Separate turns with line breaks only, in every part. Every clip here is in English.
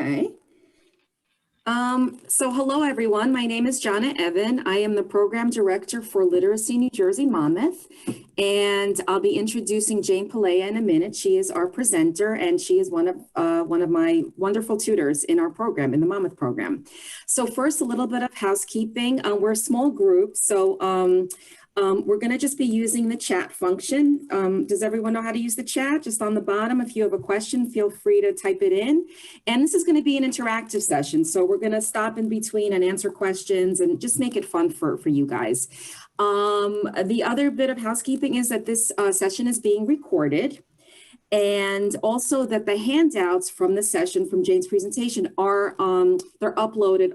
Okay. So hello, everyone. My name is Jonna Evan. I am the Program Director for Literacy New Jersey Monmouth, and I'll be introducing Jane Palaia in a minute. She is our presenter, and she is one of my wonderful tutors in our program, in the Monmouth program. So first, a little bit of housekeeping. We're a small group, so we're going to just be using the chat function. Does everyone know how to use the chat? Just on the bottom, if you have a question, feel free to type it in. And this is going to be an interactive session. So we're going to stop in between and answer questions and just make it fun for you guys. The other bit of housekeeping is that this session is being recorded. And also that the handouts from the session, from Jane's presentation, are they're uploaded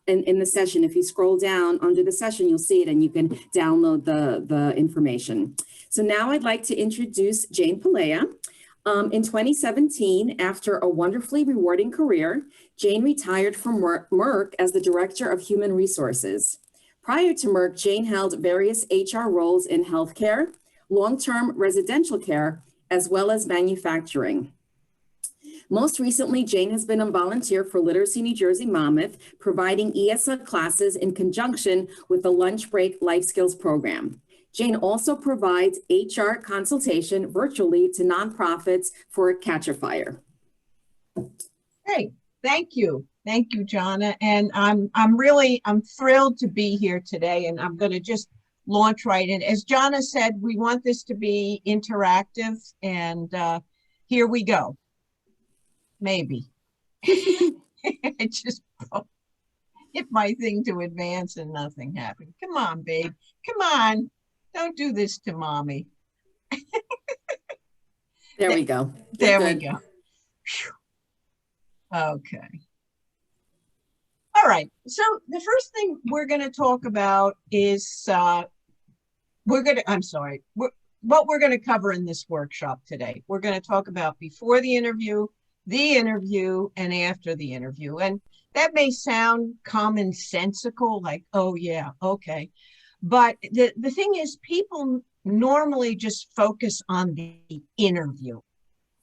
in the session. If you scroll down under the session, you'll see it and you can download the information. So now I'd like to introduce Jane Palaia. In 2017, after a wonderfully rewarding career, Jane retired from Merck as the Director of Human Resources. Prior to Merck, Jane held various HR roles in healthcare, long-term residential care, as well as manufacturing. Most recently, Jane has been a volunteer for Literacy New Jersey Monmouth, providing ESL classes in conjunction with the Lunch Break Life Skills program. Jane also provides HR consultation virtually to nonprofits for Catch a Fire.
Great, thank you. Thank you, Jonna. And I'm thrilled to be here today, and I'm going to just launch right in. As Jonna said, we want this to be interactive, and here we go. Maybe. I just hit my thing to advance and nothing happened. Come on, babe. Come on. Don't do this to mommy.
There we go.
There we go. Whew. Okay. All right. So the first thing we're going to talk about is what we're going to cover in this workshop today. We're going to talk about before the interview, and after the interview. And that may sound commonsensical, like, oh yeah, okay. But the thing is, people normally just focus on the interview.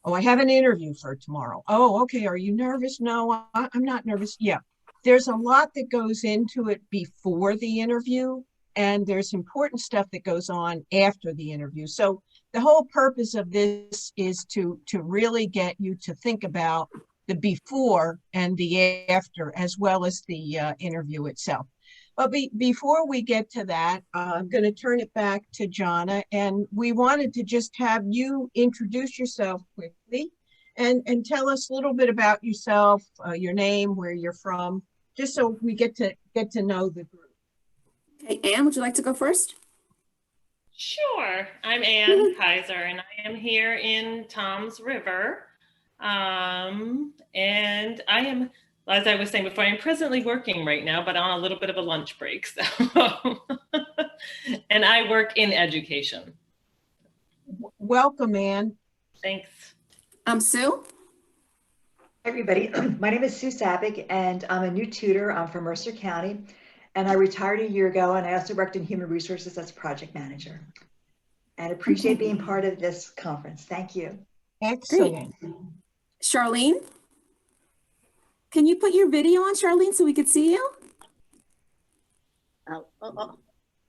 Oh, I have an interview for tomorrow. Oh, okay. Are you nervous? No, I'm not nervous. Yeah. There's a lot that goes into it before the interview, and there's important stuff that goes on after the interview. So the whole purpose of this is to really get you to think about the before and the after, as well as the interview itself. But before we get to that, I'm going to turn it back to Jonna, and we wanted to just have you introduce yourself quickly and tell us a little bit about yourself, your name, where you're from, just so we get to know the group.
Okay, Anne, would you like to go first?
Sure. I'm Ann Kaiser, and I am here in Toms River. And I am, as I was saying before, I'm presently working right now, but on a little bit of a lunch break. So, and I work in education.
Welcome, Ann.
Thanks.
Sue?
Hi, everybody. My name is Sue Sappig, and I'm a new tutor. I'm from Mercer County, and I retired a year ago, and I also worked in human resources as project manager. And appreciate being part of this conference. Thank you.
Excellent.
Great. Charlene? Can you put your video on, Charlene, so we could see you?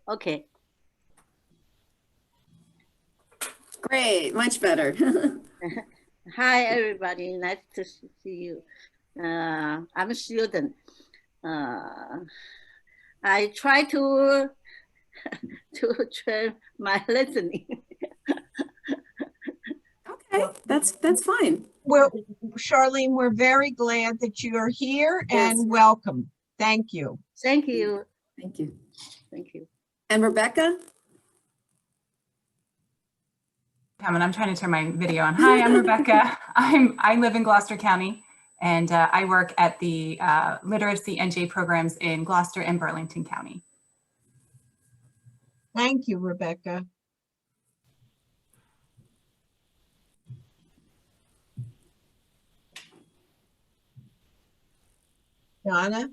Okay.
Great, much better.
Hi, everybody. Nice to see you. I'm a student. I try to train my listening.
Okay, that's fine.
Well, Charlene, we're very glad that you are here,
Yes.
and welcome. Thank you.
Thank you.
Thank you.
Thank you.
And Rebecca?
And I'm trying to turn my video on. Hi, I'm Rebecca. I live in Gloucester County, and I work at the literacy NJ programs in Gloucester and Burlington County.
Thank you, Rebecca. Jonna?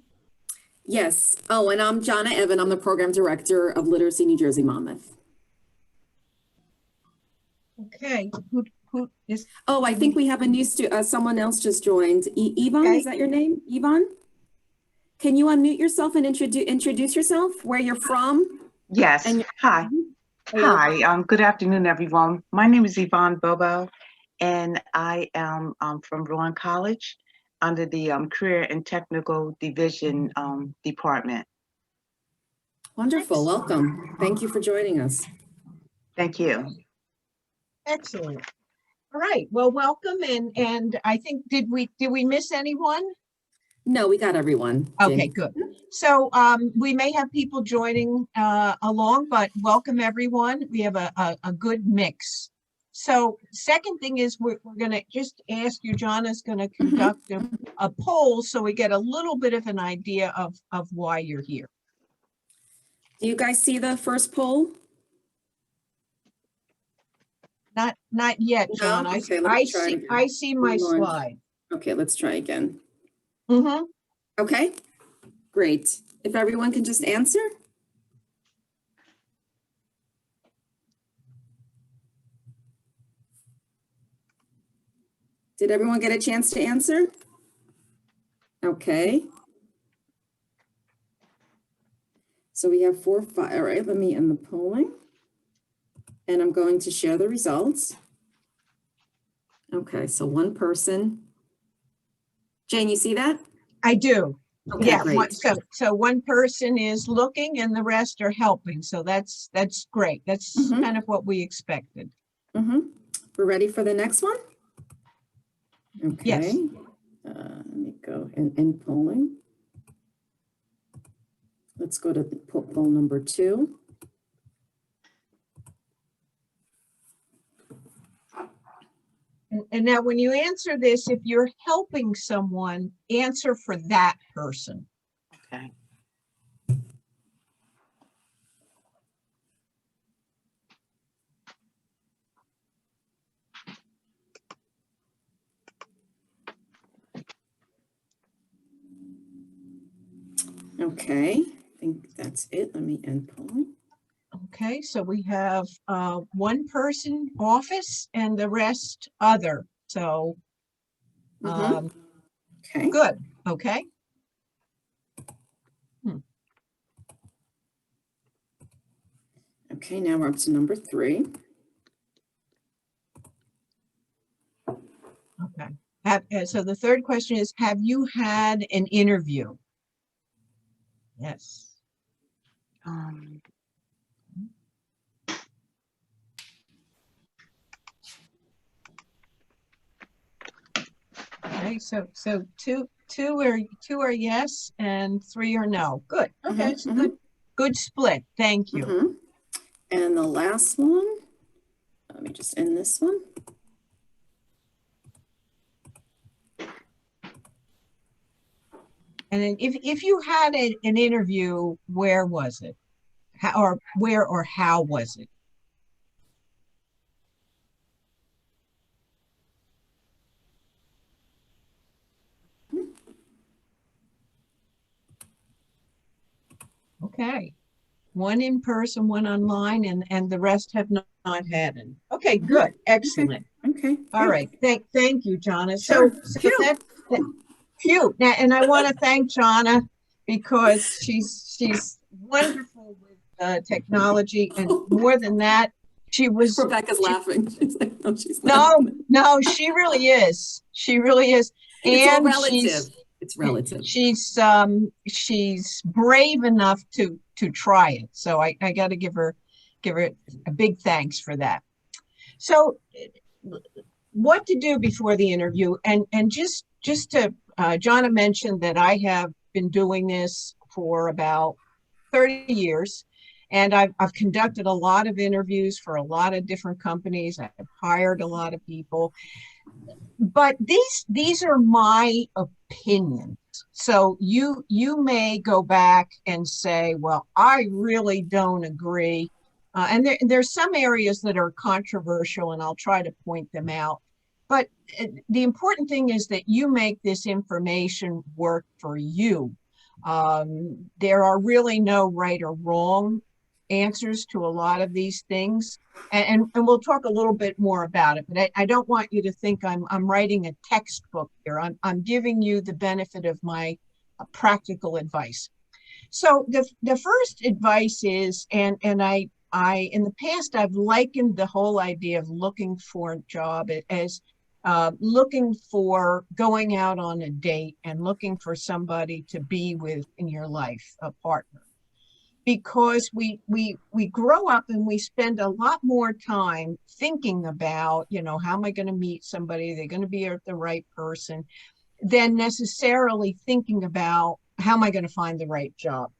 Yes. Oh, and I'm Jonna Evan. I'm the Program Director of Literacy New Jersey Monmouth.
Okay. who is?
Oh, I think we have a new someone else just joined. Yvonne,
Okay.
is that your name? Yvonne? Can you unmute yourself and introduce yourself, where you're from?
Yes.
And
Hi.
Hello.
Hi. Good afternoon, everyone. My name is Yvonne Bobo, and I am from Rowan College under the Career and Technical Division department.
Wonderful. Welcome. Thank you for joining us.
Thank you.
Excellent. All right. Well, welcome. And I think, did we miss anyone?
No, we got everyone.
Okay,
Jane.
good. So we may have people joining along, but welcome everyone. We have a good mix. So second thing is we're going to just ask you, John is going to conduct a poll so we get a little bit of an idea of why you're here.
Do you guys see the first poll?
Not yet, John.
No? Okay, let me try again.
I see my
Hold on.
slide.
Okay, let's try again.
Mm-hmm.
Okay, great. If everyone can just answer. Did everyone get a chance to answer? Okay. So we have 4, 5. All right, let me end the polling. And I'm going to share the results. Okay, so one person. Jane, you see that?
I do.
Okay,
Yeah.
great.
So one person is looking and the rest are helping. So that's great. That's kind of what we expected.
We're ready for the next one? Okay.
Yes.
Let me go and end polling. Let's go to the poll number 2.
And now when you answer this, if you're helping someone, answer for that person.
Okay.
Okay, I think that's it. Let me end polling.
Okay, so we have one person office and the rest other. So
Okay.
good. Okay.
Okay, now we're up to number 3.
Okay. So the third question is, have you had an interview? Yes. Okay, so two are yes and 3 are no. Good. Okay, it's a good split. Thank you.
And the last one, let me just end this one.
And then if you had an interview, where was it? Where or how was it? Okay. One in person, one online, and the rest have not had it. Okay, good. Excellent.
Okay.
All right. Thank you, Jonna.
Sure.
So that phew. Now, and I want to thank Jonna because she's wonderful with technology, and more than that, she was.
Rebecca's laughing. She's like, no, she's not.
No, she really is. She really is.
It's all
And
relative. It's relative.
She's brave enough to try it. So I got to give her a big thanks for that. So what to do before the interview, and just to Jonna mentioned that I have been doing this for about 30 years, and I've conducted a lot of interviews for a lot of different companies. I've hired a lot of people, but these are my opinions. So you may go back and say, well, I really don't agree. And there's some areas that are controversial, and I'll try to point them out. But the important thing is that you make this information work for you. There are really no right or wrong answers to a lot of these things. And we'll talk a little bit more about it, but I don't want you to think I'm writing a textbook here. I'm giving you the benefit of my practical advice. So the first advice is, and I in the past, I've likened the whole idea of looking for a job as looking for going out on a date and looking for somebody to be with in your life, a partner. Because we grow up and we spend a lot more time thinking about, you know, how am I going to meet somebody? Are they going to be the right person? Than necessarily thinking about how am I going to find the right job.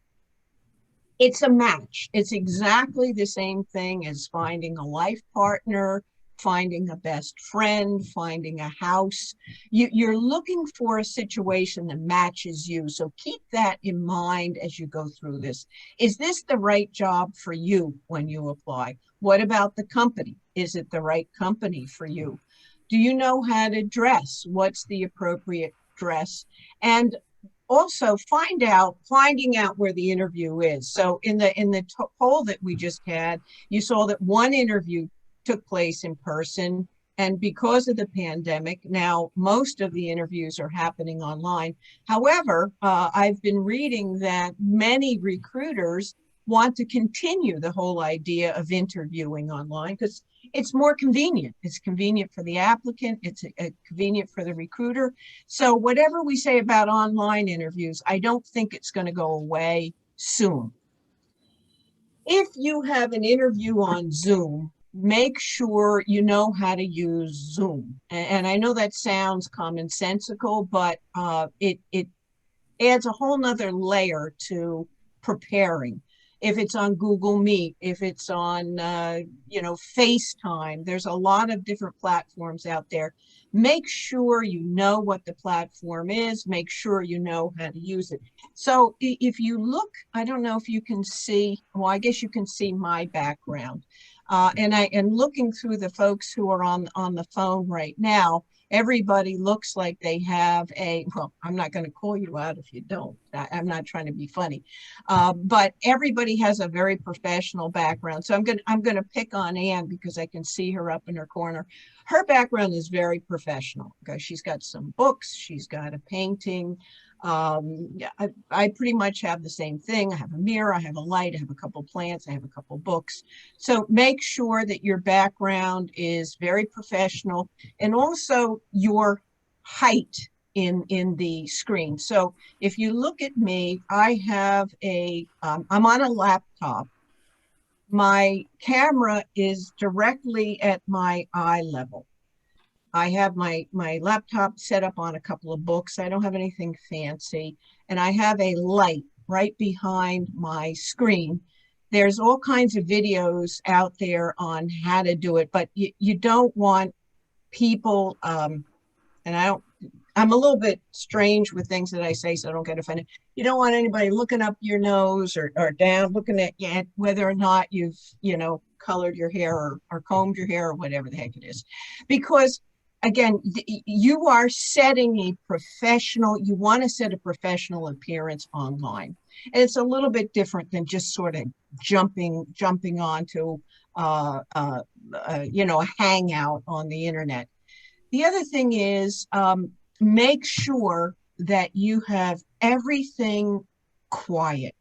It's a match. It's exactly the same thing as finding a life partner, finding a best friend, finding a house. You're looking for a situation that matches you. So keep that in mind as you go through this. Is this the right job for you when you apply? What about the company? Is it the right company for you? Do you know how to dress? What's the appropriate dress? And also finding out where the interview is. So in the poll that we just had, you saw that one interview took place in person, and because of the pandemic, now most of the interviews are happening online. However, I've been reading that many recruiters want to continue the whole idea of interviewing online because it's more convenient. It's convenient for the applicant. It's convenient for the recruiter. So whatever we say about online interviews, I don't think it's going to go away soon. If you have an interview on Zoom, make sure you know how to use Zoom. And I know that sounds commonsensical, but it adds a whole nother layer to preparing. If it's on Google Meet, if it's on, FaceTime, there's a lot of different platforms out there. Make sure you know what the platform is. Make sure you know how to use it. So if you look, I don't know if you can see, well, I guess you can see my background. And looking through the folks who are on the phone right now, everybody looks like they have well, I'm not going to call you out if you don't. I'm not trying to be funny, but everybody has a very professional background. So I'm going to pick on Anne because I can see her up in her corner. Her background is very professional. Okay, she's got some books. She's got a painting. I pretty much have the same thing. I have a mirror, I have a light, I have a couple plants, I have a couple books. So make sure that your background is very professional, and also your height in the screen. So if you look at me, I have I'm on a laptop. My camera is directly at my eye level. I have my laptop set up on a couple of books. I don't have anything fancy. And I have a light right behind my screen. There's all kinds of videos out there on how to do it, but you don't want people, and I'm a little bit strange with things that I say, so I don't get offended. You don't want anybody looking up your nose or down, looking at whether or not you've, colored your hair or combed your hair or whatever the heck it is. Because again, you are setting you want to set a professional appearance online. And it's a little bit different than just sort of jumping onto, a hangout on the internet. The other thing is, make sure that you have everything quiet.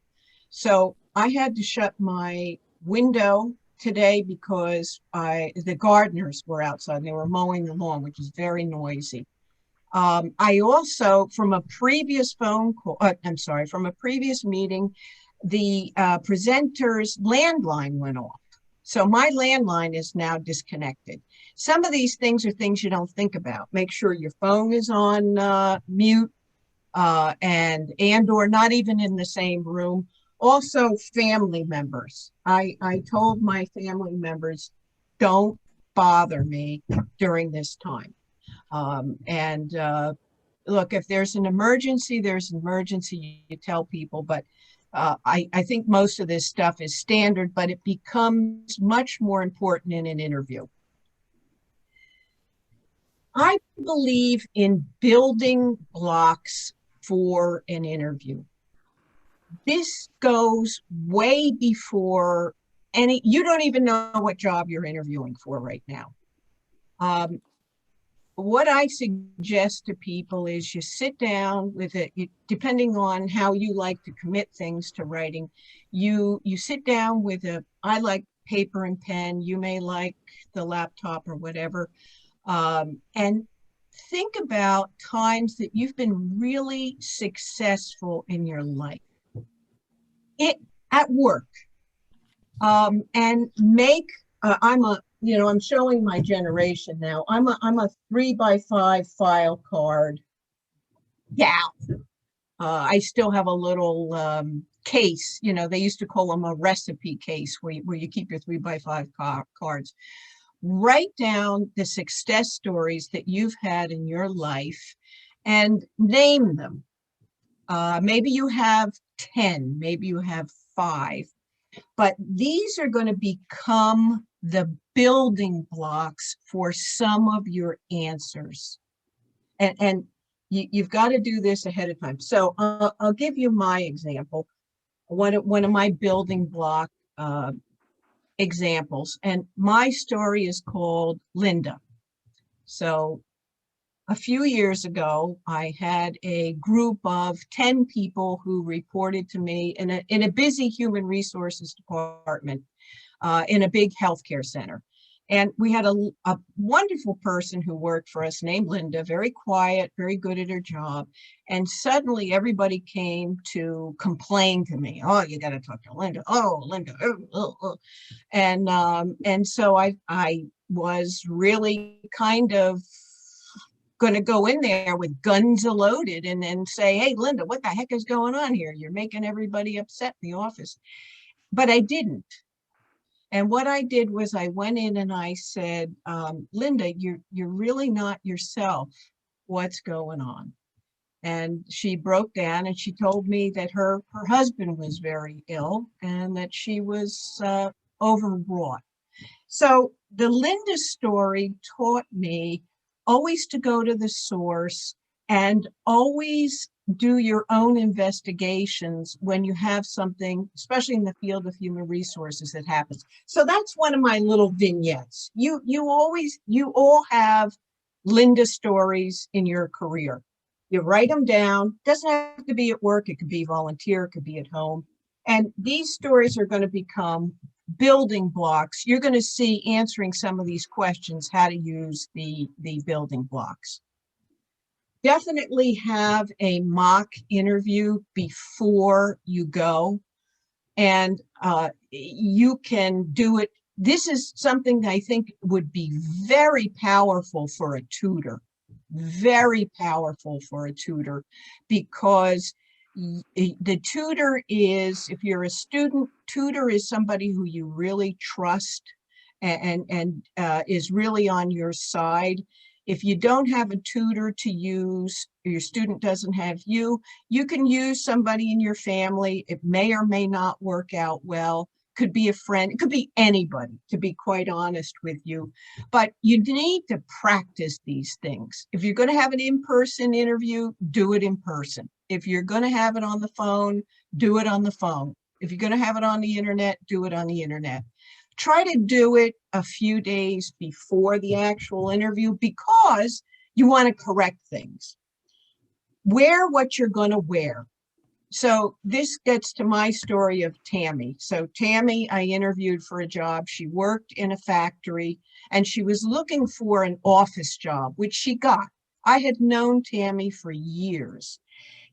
So I had to shut my window today because the gardeners were outside and they were mowing the lawn, which is very noisy. I also, from a previous from a previous meeting, the presenter's landline went off. So my landline is now disconnected. Some of these things are things you don't think about. Make sure your phone is on mute and or not even in the same room. Also, family members. I told my family members, don't bother me during this time. Look, if there's an emergency, there's an emergency, you tell people, but I think most of this stuff is standard, but it becomes much more important in an interview. I believe in building blocks for an interview. this goes way before you don't even know what job you're interviewing for right now. What I suggest to people is you sit down with it, depending on how you like to commit things to writing, you sit down with I like paper and pen, you may like the laptop or whatever, and think about times that you've been really successful in your life. At work, and make, I'm showing my generation now. I'm a 3x5 file card gal. I still have a little case, they used to call them a recipe case where you keep your 3x5 cards. Write down the success stories that you've had in your life and name them. Maybe you have 10, maybe you have 5, but these are going to become the building blocks for some of your answers. And you've got to do this ahead of time. So I'll give you my example. One of my building block examples, and my story is called Linda. So a few years ago, I had a group of 10 people who reported to me in a busy human resources department in a big healthcare center. And we had a wonderful person who worked for us named Linda, very quiet, very good at her job. And suddenly everybody came to complain to me. Oh, you got to talk to Linda. Oh, Linda. And so I was really kind of going to go in there with guns loaded and then say, hey, Linda, what the heck is going on here? You're making everybody upset in the office. But I didn't. And what I did was I went in and I said, Linda, you're really not yourself. What's going on? And she broke down and she told me that her husband was very ill and that she was overwrought. So the Linda story taught me always to go to the source and always do your own investigations when you have something, especially in the field of human resources, that happens. So that's one of my little vignettes. You all have Linda stories in your career. You write them down. Doesn't have to be at work. It could be volunteer. It could be at home. And these stories are going to become building blocks. You're going to see answering some of these questions, how to use the building blocks. Definitely have a mock interview before you go, and you can do it. This is something that I think would be very powerful for a tutor, very powerful for a tutor, because the tutor is, if you're a student, tutor is somebody who you really trust and is really on your side. If you don't have a tutor to use, or your student doesn't have you, you can use somebody in your family. It may or may not work out well. Could be a friend, it could be anybody, to be quite honest with you. But you need to practice these things. If you're going to have an in-person interview, do it in person. If you're going to have it on the phone, do it on the phone. If you're going to have it on the internet, do it on the internet. Try to do it a few days before the actual interview because you want to correct things. Wear what you're going to wear. So this gets to my story of Tammy. So Tammy, I interviewed for a job. She worked in a factory and she was looking for an office job, which she got. I had known Tammy for years.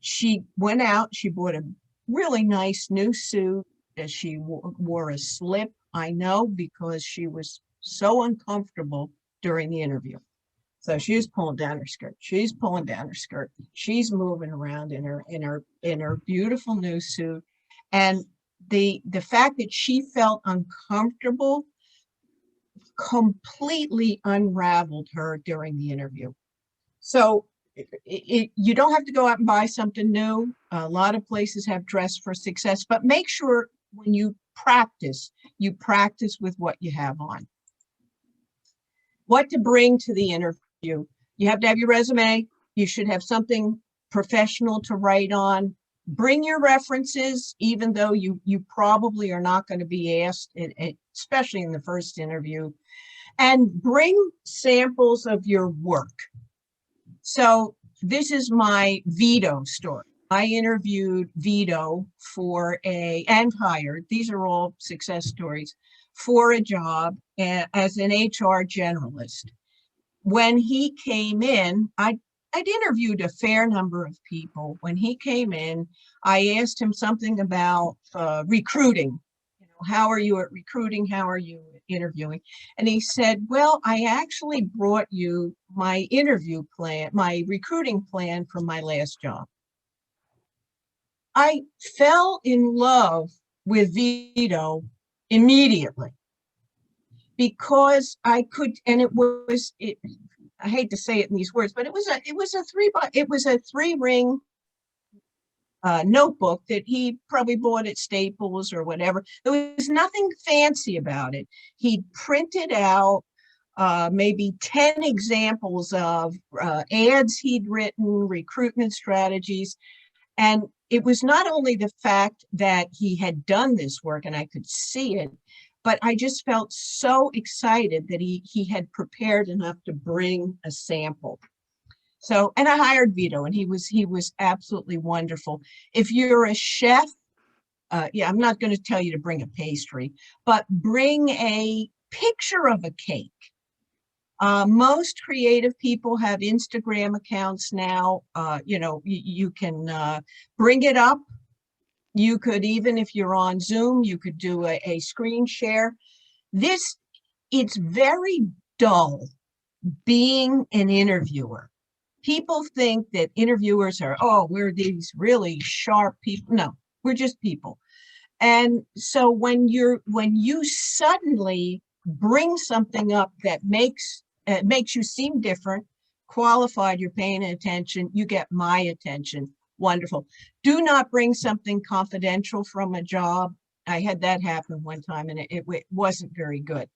She went out, she bought a really nice new suit. She wore a slip, I know, because she was so uncomfortable during the interview. So she's pulling down her skirt. She's pulling down her skirt. She's moving around in her beautiful new suit. And the fact that she felt uncomfortable completely unraveled her during the interview. So you don't have to go out and buy something new. A lot of places have Dress for Success, but make sure when you practice with what you have on. What to bring to the interview. You have to have your resume. You should have something professional to write on. Bring your references, even though you probably are not going to be asked, especially in the first interview, and bring samples of your work. So this is my Vito story. I interviewed Vito and hired, these are all success stories, for a job as an HR generalist. When he came in, I'd interviewed a fair number of people. When he came in, I asked him something about recruiting. You know, how are you at recruiting? How are you interviewing? And he said, well, I actually brought you my interview plan, my recruiting plan from my last job. I fell in love with Vito immediately because I could, and I hate to say it in these words, but it was a three-ring notebook that he probably bought at Staples or whatever. There was nothing fancy about it. He printed out maybe 10 examples of ads he'd written, recruitment strategies. And it was not only the fact that he had done this work and I could see it, but I just felt so excited that he had prepared enough to bring a sample. So, and I hired Vito, and he was absolutely wonderful. If you're a chef, yeah, I'm not going to tell you to bring a pastry, but bring a picture of a cake. Most creative people have Instagram accounts now. You know, you can bring it up. You could, even if you're on Zoom, you could do a screen share. It's very dull being an interviewer. People think that interviewers are, oh, we're these really sharp people. No, we're just people. And so when you suddenly bring something up that makes you seem different, qualified, you're paying attention, you get my attention. Wonderful. Do not bring something confidential from a job. I had that happen one time, and it wasn't very good.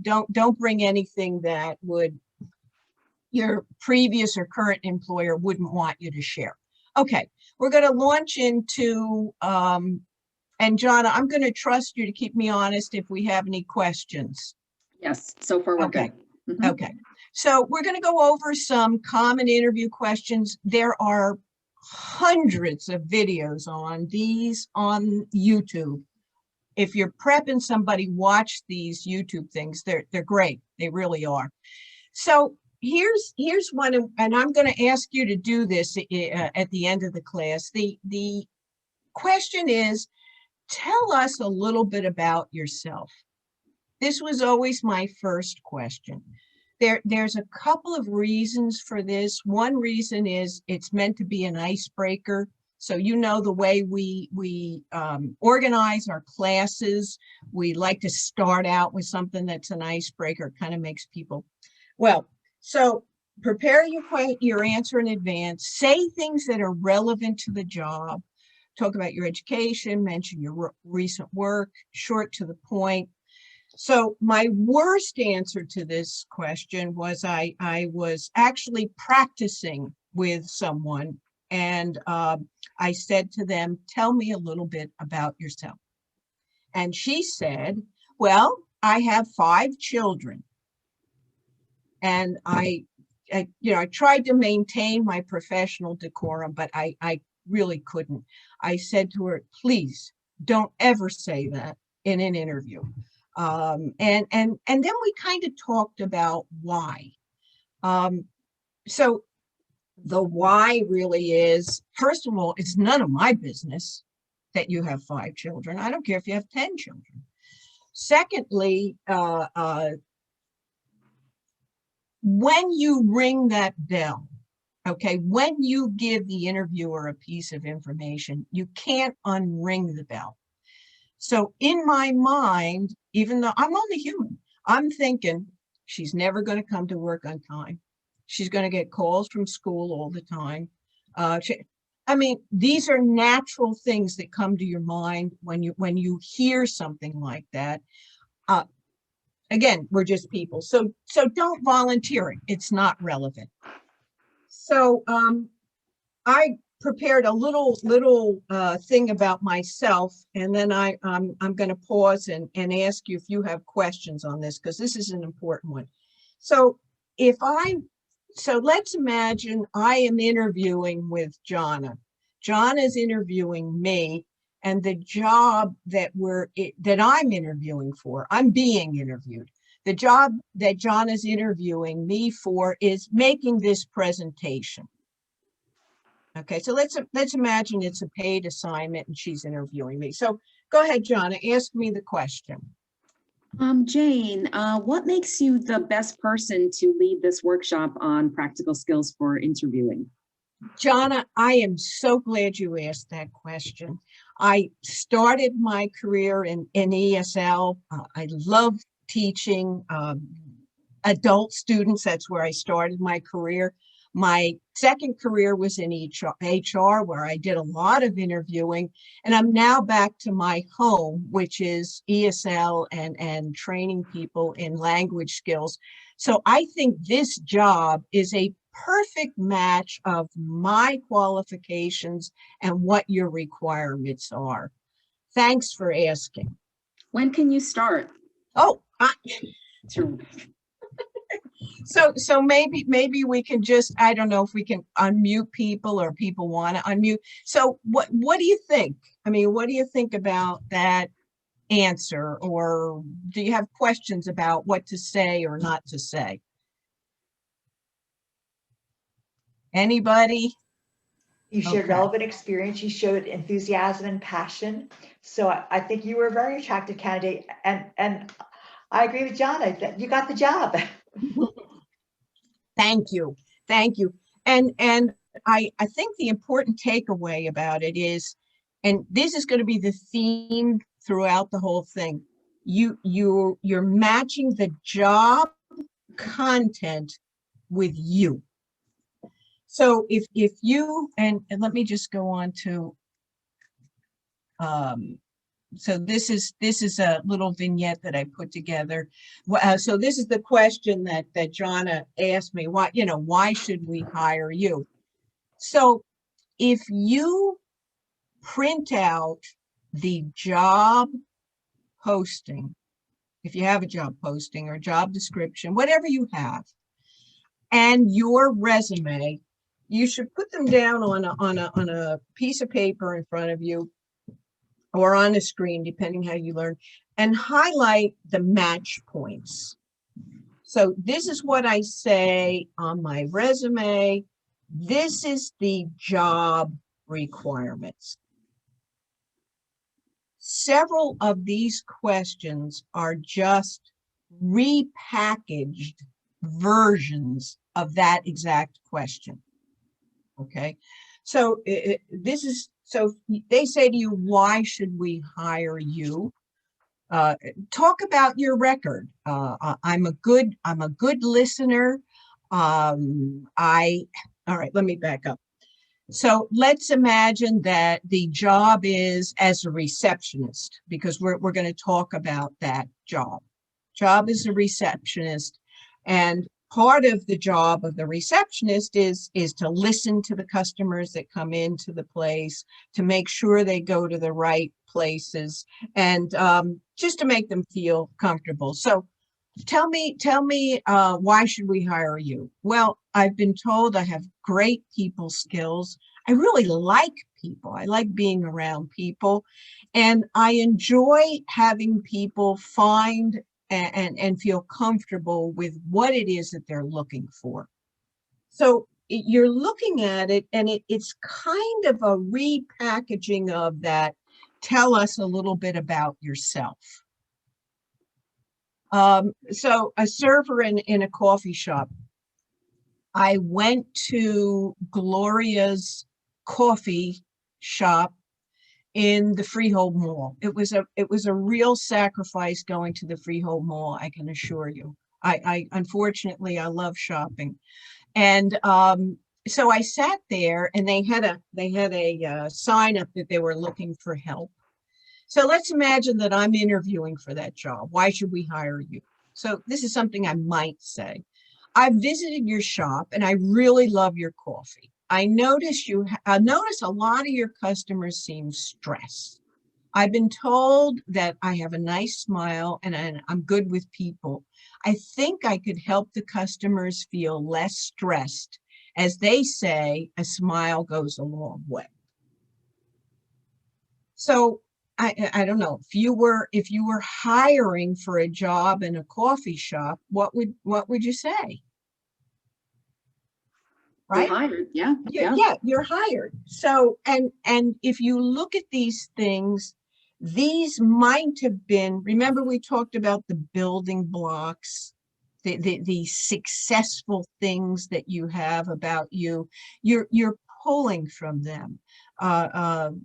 Don't bring anything that your previous or current employer wouldn't want you to share. Okay, we're going to launch into, and Jonna, I'm going to trust you to keep me honest if we have any questions.
Yes, so far we're
Okay.
good. Mhm.
Okay, so we're going to go over some common interview questions. There are hundreds of videos on these on YouTube. If you're prepping somebody, watch these YouTube things. They're great. They really are. So here's one, and I'm going to ask you to do this at the end of the class. The question is, tell us a little bit about yourself. This was always my first question. There's a couple of reasons for this. One reason is it's meant to be an icebreaker. So you know the way we organize our classes, we like to start out with something that's an icebreaker, kind of makes people, well, so prepare your answer in advance, say things that are relevant to the job, talk about your education, mention your recent work, short to the point. So my worst answer to this question was I was actually practicing with someone, and I said to them, tell me a little bit about yourself. And she said, well, I have 5 children. And I tried to maintain my professional decorum, but I really couldn't. I said to her, please don't ever say that in an interview. And then we kind of talked about why. So the why really is, first of all, it's none of my business that you have 5 children. I don't care if you have 10 children. Secondly, when you ring that bell, okay, when you give the interviewer a piece of information, you can't unring the bell. So in my mind, even though I'm only human, I'm thinking she's never going to come to work on time. She's going to get calls from school all the time. I mean, these are natural things that come to your mind when you hear something like that. Again, we're just people. So don't volunteer it. It's not relevant. So I prepared a little thing about myself, and then I'm going to pause and ask you if you have questions on this, because this is an important one. So let's imagine I am interviewing with Jonna. Jonna is interviewing me, and the job that I'm interviewing for, I'm being interviewed. The job that Jonna is interviewing me for is making this presentation. Okay, so let's imagine it's a paid assignment and she's interviewing me. So go ahead, Jonna, ask me the question.
Jane, what makes you the best person to lead this workshop on practical skills for interviewing?
Jonna, I am so glad you asked that question. I started my career in ESL. I love teaching adult students. That's where I started my career. My second career was in HR, where I did a lot of interviewing, and I'm now back to my home, which is ESL and training people in language skills. So I think this job is a perfect match of my qualifications and what your requirements are. Thanks for asking.
When can you start?
Oh, So maybe we can just, I don't know if we can unmute people or people want to unmute. So what do you think? I mean, what do you think about that answer? Or do you have questions about what to say or not to say? Anybody?
You shared
Okay.
relevant experience, you showed enthusiasm and passion. So I think you were a very attractive candidate, and I agree with Jonna that you got the job.
Thank you. Thank you. And I think the important takeaway about it is, and this is going to be the theme throughout the whole thing, you're matching the job content with you. So if you, and let me just go on to, so this is a little vignette that I put together. So this is the question that Jonna asked me, why should we hire you? So if you print out the job posting, if you have a job posting or job description, whatever you have, and your resume, you should put them down on a piece of paper in front of you or on a screen, depending how you learn, and highlight the match points. So this is what I say on my resume. This is the job requirements. Several of these questions are just repackaged versions of that exact question. Okay, so so they say to you, why should we hire you? Talk about your record. I'm a good listener. All right, let me back up. So let's imagine that the job is as a receptionist, because we're going to talk about that job. Job is a receptionist, and part of the job of the receptionist is to listen to the customers that come into the place, to make sure they go to the right places, and just to make them feel comfortable. So tell me, why should we hire you? Well, I've been told I have great people skills. I really like people. I like being around people, and I enjoy having people find and feel comfortable with what it is that they're looking for. So you're looking at it, and it's kind of a repackaging of that. Tell us a little bit about yourself. So a server in a coffee shop. I went to Gloria's coffee shop in the Freehold Mall. It was a real sacrifice going to the Freehold Mall, I can assure you. I unfortunately, I love shopping. And so I sat there, and they had a sign up that they were looking for help. So let's imagine that I'm interviewing for that job. Why should we hire you? So this is something I might say. I visited your shop, and I really love your coffee. I notice notice a lot of your customers seem stressed. I've been told that I have a nice smile and I'm good with people. I think I could help the customers feel less stressed. As they say, a smile goes a long way. So I don't know, if you were hiring for a job in a coffee shop, what would you say? Right?
You're hired. Yeah.
Yeah, you're hired. So, and if you look at these things, these might have been, remember we talked about the building blocks, the successful things that you have about you, you're pulling from them. One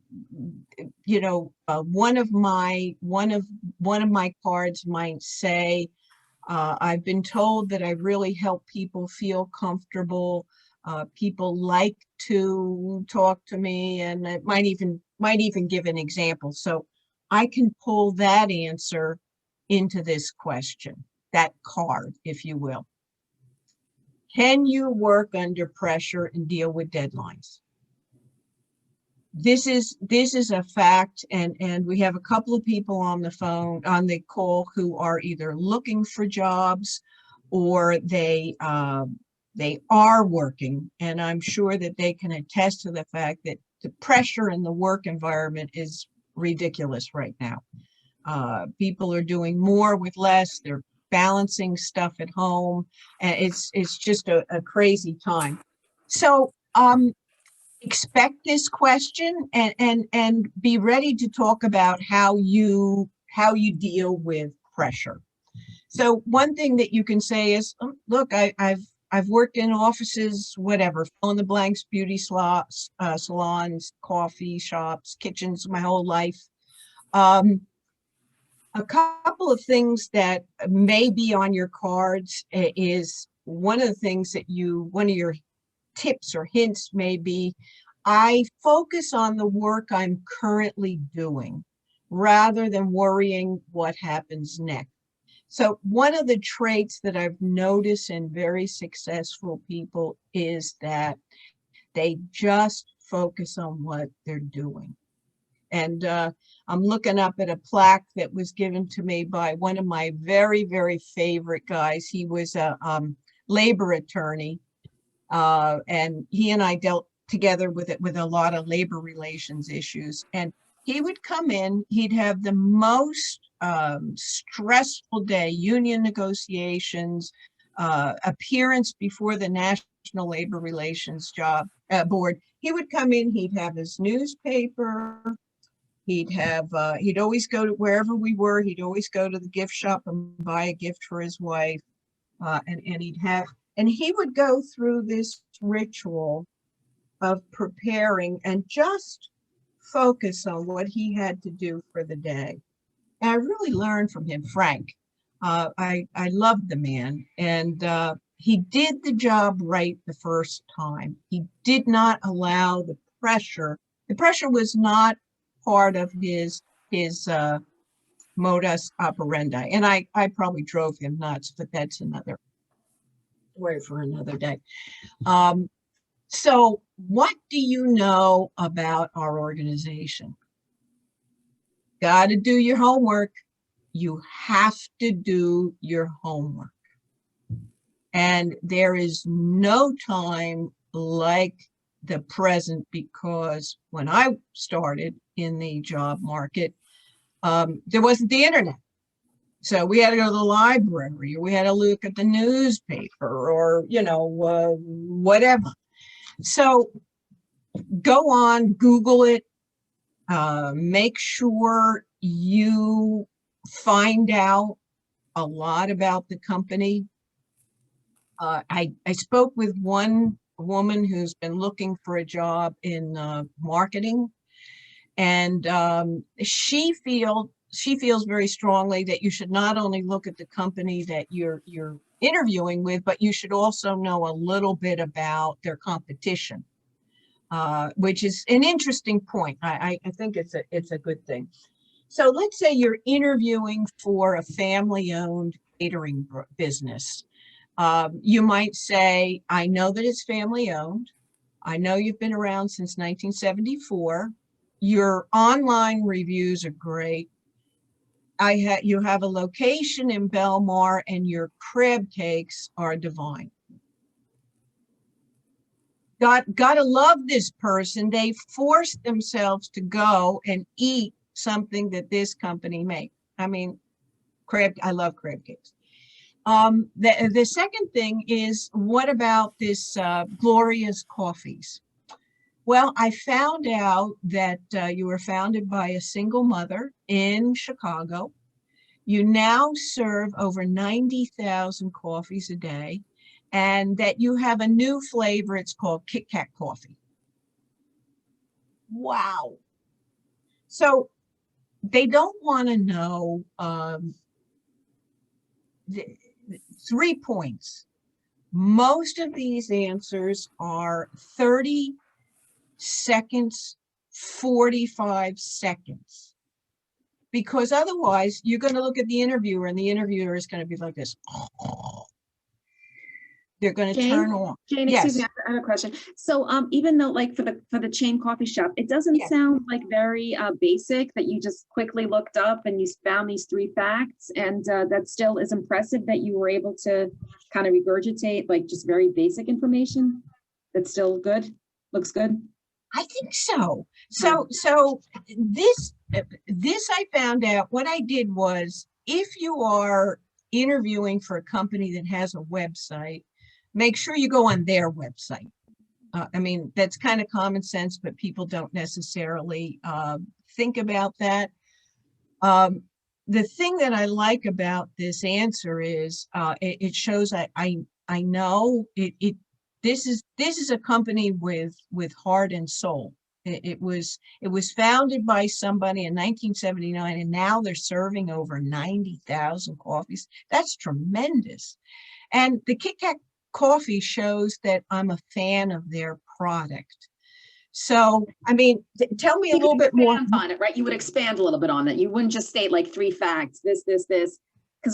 of my cards might say, I've been told that I really help people feel comfortable. People like to talk to me, and it might even give an example. So I can pull that answer into this question, that card, if you will. Can you work under pressure and deal with deadlines? This is a fact, and we have a couple of people on the call who are either looking for jobs or they are working, and I'm sure that they can attest to the fact that the pressure in the work environment is ridiculous right now. People are doing more with less. They're balancing stuff at home, and it's just a crazy time. So expect this question and be ready to talk about how you deal with pressure. So one thing that you can say is, oh, look, I've worked in offices, whatever, fill in the blanks, beauty salons, coffee shops, kitchens, my whole life. A couple of things that may be on your cards is one of the things that one of your tips or hints may be, I focus on the work I'm currently doing rather than worrying what happens next. So one of the traits that I've noticed in very successful people is that they just focus on what they're doing. And I'm looking up at a plaque that was given to me by one of my very, very favorite guys. He was a labor attorney, and he and I dealt together with a lot of labor relations issues. And he would come in, he'd have the most stressful day, union negotiations, appearance before the National Labor Relations Board. He would come in, he'd have his newspaper, he'd always go to wherever we were, he'd always go to the gift shop and buy a gift for his wife. And he would go through this ritual of preparing and just focus on what he had to do for the day. And I really learned from him, Frank. I loved the man, and he did the job right the first time. He did not allow the pressure. The pressure was not part of his modus operandi. And I probably drove him nuts, but that's another story for another day. So what do you know about our organization? Got to do your homework. You have to do your homework. And there is no time like the present, because when I started in the job market, there wasn't the internet. So we had to go to the library, or we had to look at the newspaper, or, whatever. So go on, Google it, make sure you find out a lot about the company. I spoke with one woman who's been looking for a job in marketing, and she feels very strongly that you should not only look at the company that you're interviewing with, but you should also know a little bit about their competition, which is an interesting point. I think it's a good thing. So let's say you're interviewing for a family-owned catering business. You might say, I know that it's family-owned. I know you've been around since 1974. Your online reviews are great. You have a location in Belmar, and your crab cakes are divine. Gotta love this person. They forced themselves to go and eat something that this company makes. I mean, I love crab cakes. The second thing is, what about this Gloria's Coffees? Well, I found out that you were founded by a single mother in Chicago. You now serve over 90,000 coffees a day, and that you have a new flavor. It's called Kit Kat coffee. Wow. So they don't want to know 3 points. Most of these answers are 30 seconds, 45 seconds. Because otherwise, you're going to look at the interviewer, and the interviewer is going to be like this. They're going to turn on.
Jane,
Yes.
excuse me, I have a question. So even though, like, for the chain coffee shop, it doesn't
Yes.
sound like very basic, that you just quickly looked up and you found these 3 facts, and that still is impressive that you were able to kind of regurgitate like just very basic information. That's still good, looks good.
I think so. So this I found out. What I did was, if you are interviewing for a company that has a website, make sure you go on their website. I mean, that's kind of common sense, but people don't necessarily think about that. The thing that I like about this answer is it shows I know it. This is a company with heart and soul. It was founded by somebody in 1979, and now they're serving over 90,000 coffees. That's tremendous. And the Kit Kat coffee shows that I'm a fan of their product. So, I mean, tell me a little bit more
on it, right? You would expand a little bit on it. You wouldn't just state like 3 facts, this, because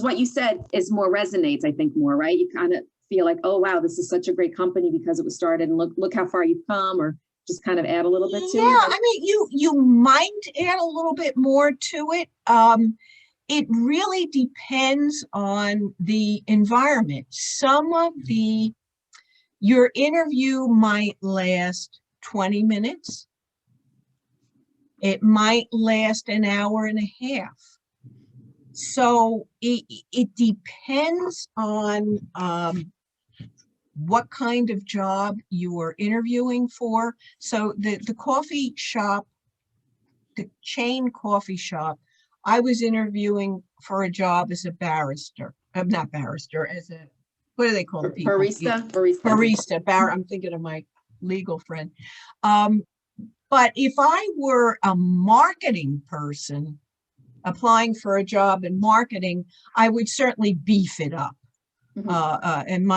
what you said is more resonates, I think, more, right? You kind of feel like, oh, wow, this is such a great company because it was started, and look how far you've come, or just kind of add a little bit to it.
Yeah, I mean, you might add a little bit more to it. It really depends on the environment. Some of your interview might last 20 minutes. It might last an hour and a half. So it depends on what kind of job you are interviewing for. So the coffee shop, the chain coffee shop, I was interviewing for a job as a barrister. Not barrister, as a, what do they call the people? Barista. I'm thinking of my legal friend. But if I were a marketing person applying for a job in marketing, I would certainly beef it up. And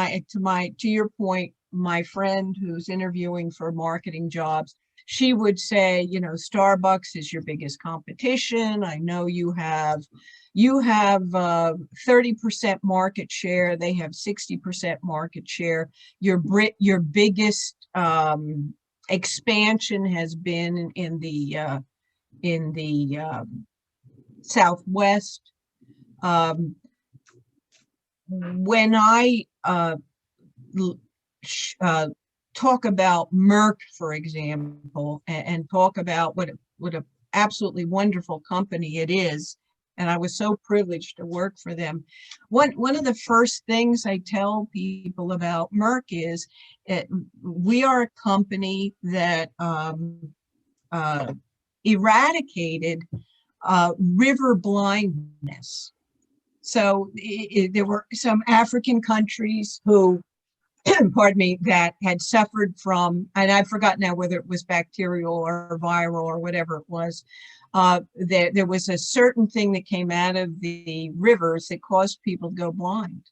to your point, my friend who's interviewing for marketing jobs, she would say, you know, Starbucks is your biggest competition. I know you have 30% market share. They have 60% market share. Your biggest expansion has been in the Southwest. When I talk about Merck, for example, and talk about what a absolutely wonderful company it is, and I was so privileged to work for them. One of the first things I tell people about Merck is we are a company that eradicated river blindness. So there were some African countries who, pardon me, that had suffered from, and I've forgotten now whether it was bacterial or viral or whatever it was. There was a certain thing that came out of the rivers that caused people to go blind.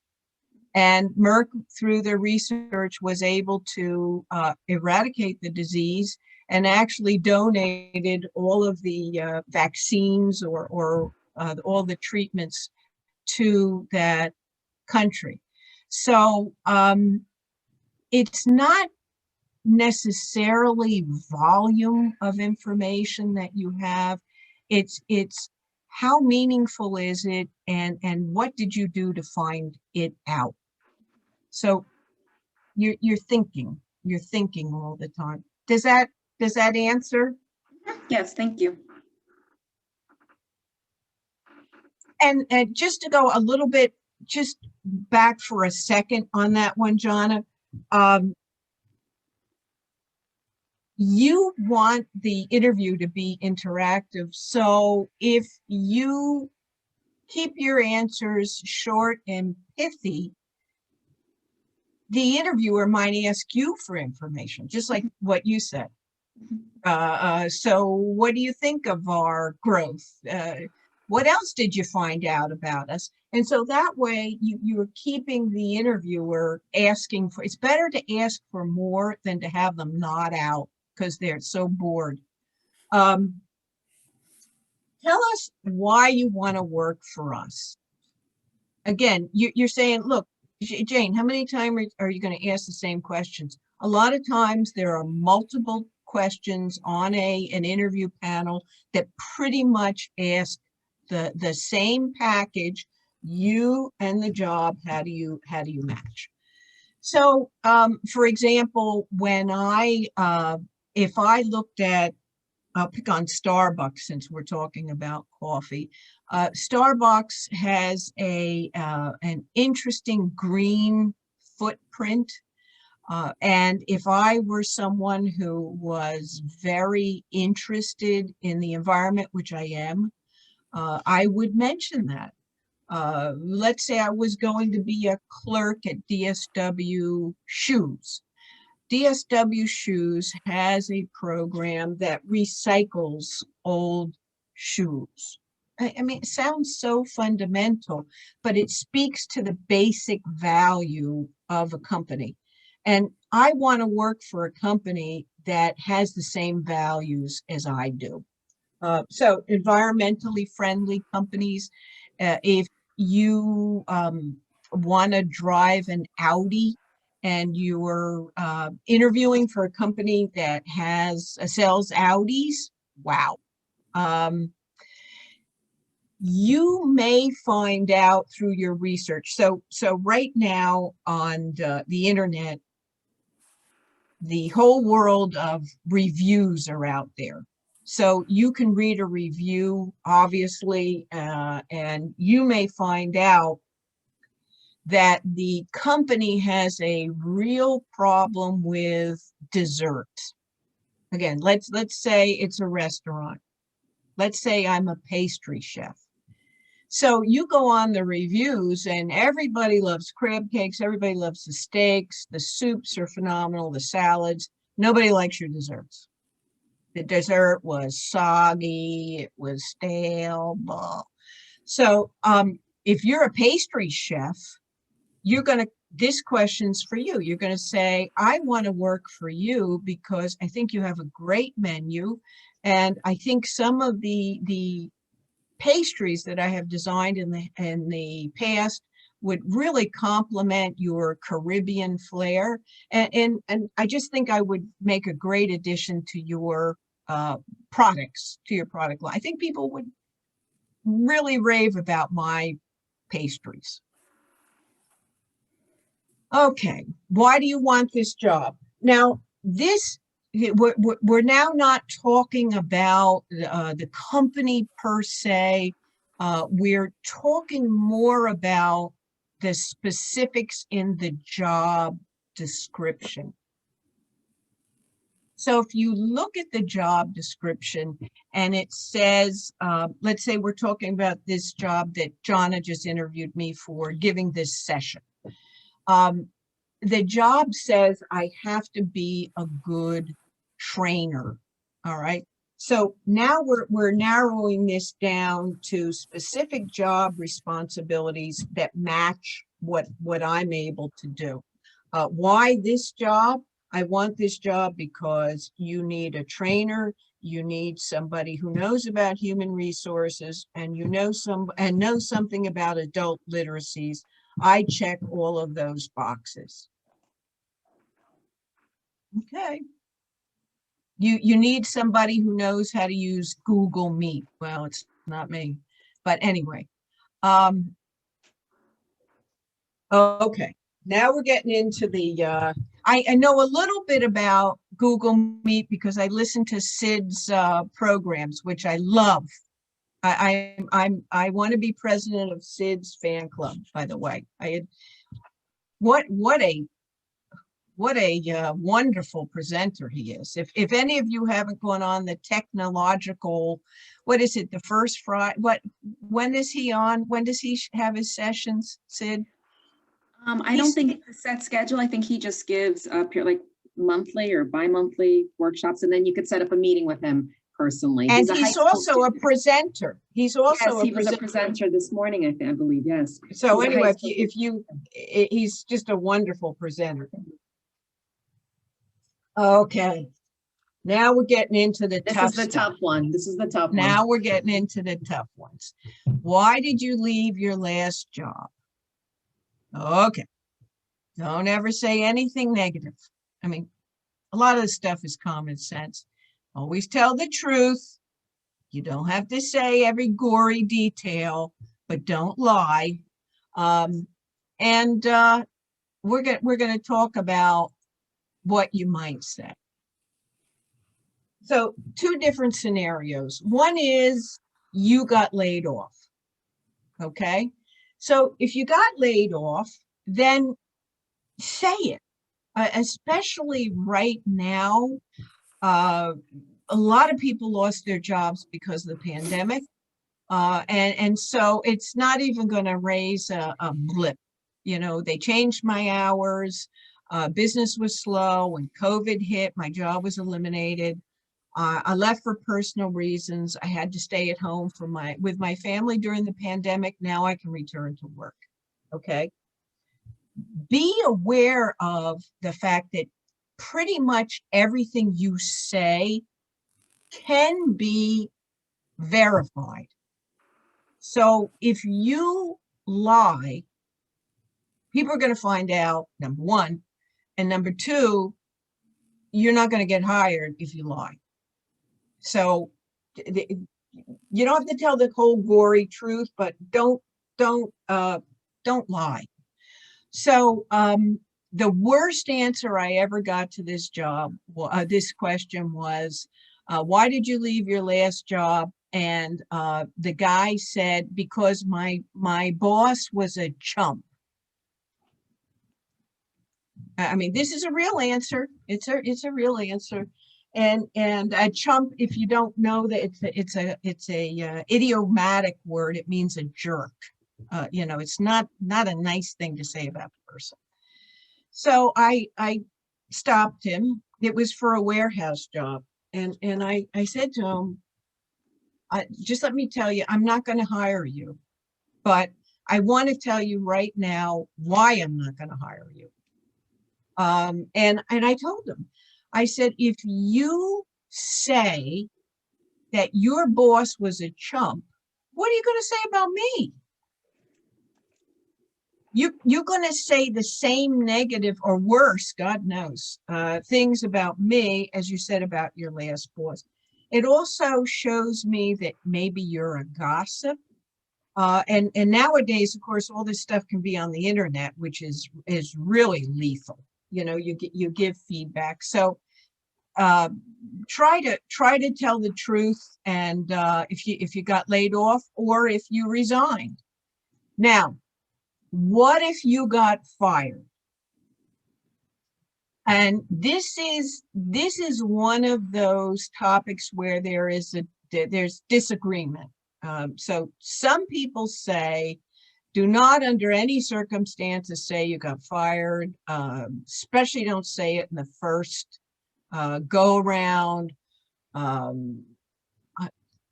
And Merck, through their research, was able to eradicate the disease and actually donated all of the vaccines or all the treatments to that country. So it's not necessarily volume of information that you have. It's how meaningful is it, and what did you do to find it out? So you're thinking all the time. Does that answer?
Yes, thank you.
And just to go a little bit just back for a second on that one, Jonna, you want the interview to be interactive. So if you keep your answers short and pithy, the interviewer might ask you for information, just like what you said. So what do you think of our growth? What else did you find out about us? And so that way you're keeping the interviewer asking for, it's better to ask for more than to have them nod out because they're so bored. Tell us why you want to work for us. Again, you're saying, look, Jane, how many times are you going to ask the same questions? A lot of times there are multiple questions on an interview panel that pretty much ask the same package, you and the job, how do you match? So for example, when if I looked at, I'll pick on Starbucks since we're talking about coffee. Starbucks has an interesting green footprint. And if I were someone who was very interested in the environment, which I am, I would mention that. Let's say I was going to be a clerk at DSW Shoes. DSW Shoes has a program that recycles old shoes. I mean, it sounds so fundamental, but it speaks to the basic value of a company. And I want to work for a company that has the same values as I do. So environmentally friendly companies, if you want to drive an Audi and you're interviewing for a company that sells Audis, wow. You may find out through your research. So right now on the internet, the whole world of reviews are out there. So you can read a review, obviously, and you may find out that the company has a real problem with desserts. Again, let's say it's a restaurant. Let's say I'm a pastry chef. So you go on the reviews and everybody loves crab cakes. Everybody loves the steaks. The soups are phenomenal. The salads. Nobody likes your desserts. The dessert was soggy. It was stale. Blah. So if you're a pastry chef, this question's for you. You're going to say, I want to work for you because I think you have a great menu. And I think some of the pastries that I have designed in the past would really complement your Caribbean flair. And I just think I would make a great addition to your products, to your product line. I think people would really rave about my pastries. Okay, why do you want this job? Now, we're now not talking about the company per se. We're talking more about the specifics in the job description. So if you look at the job description and it says, let's say we're talking about this job that Jonna just interviewed me for, giving this session. The job says I have to be a good trainer. All right. So now we're narrowing this down to specific job responsibilities that match what I'm able to do. Why this job? I want this job because you need a trainer, you need somebody who knows about human resources, and knows something about adult literacies. I check all of those boxes. Okay. You need somebody who knows how to use Google Meet. Well, it's not me, but anyway. Okay, now we're getting into the, I know a little bit about Google Meet because I listen to Sid's programs, which I love. I want to be president of Sid's fan club, by the way. What a wonderful presenter he is. If any of you haven't gone on the technological, what is it, the first Friday, when is he on? When does he have his sessions, Sid?
I don't think it's a set schedule. I think he just gives like monthly or bi-monthly workshops, and then you could set up a meeting with him personally.
And he's also a presenter. He's also
he was a presenter this morning, I believe, yes.
So anyway, he's just a wonderful presenter. Okay, now we're getting into the tough stuff.
This is the tough one. This is the tough one.
Now we're getting into the tough ones. Why did you leave your last job? Okay, don't ever say anything negative. I mean, a lot of this stuff is common sense. Always tell the truth. You don't have to say every gory detail, but don't lie. We're going to talk about what you might say. So 2 different scenarios. One is you got laid off. Okay. So if you got laid off, then say it, especially right now. A lot of people lost their jobs because of the pandemic. And so it's not even going to raise a blip. You know, they changed my hours. Business was slow. When COVID hit, my job was eliminated. I left for personal reasons. I had to stay at home with my family during the pandemic. Now I can return to work. Okay. Be aware of the fact that pretty much everything you say can be verified. So if you lie, people are going to find out, number one, and number two, you're not going to get hired if you lie. So you don't have to tell the whole gory truth, but don't lie. So the worst answer I ever got to this job, this question was, why did you leave your last job? And the guy said, because my boss was a chump. I mean, this is a real answer. It's a real answer. And a chump, if you don't know that it's a idiomatic word, it means a jerk. You know, it's not a nice thing to say about the person. So I stopped him. It was for a warehouse job. And I said to him, just let me tell you, I'm not going to hire you, but I want to tell you right now why I'm not going to hire you. And I told him, I said, if you say that your boss was a chump, what are you going to say about me? You're going to say the same negative or worse, God knows, things about me as you said about your last boss. It also shows me that maybe you're a gossip. And nowadays, of course, all this stuff can be on the internet, which is really lethal. You know, you give feedback. So try to tell the truth. And if you got laid off or if you resigned. Now, what if you got fired? And this is one of those topics where there's disagreement. So some people say, do not under any circumstances say you got fired, especially don't say it in the first go around.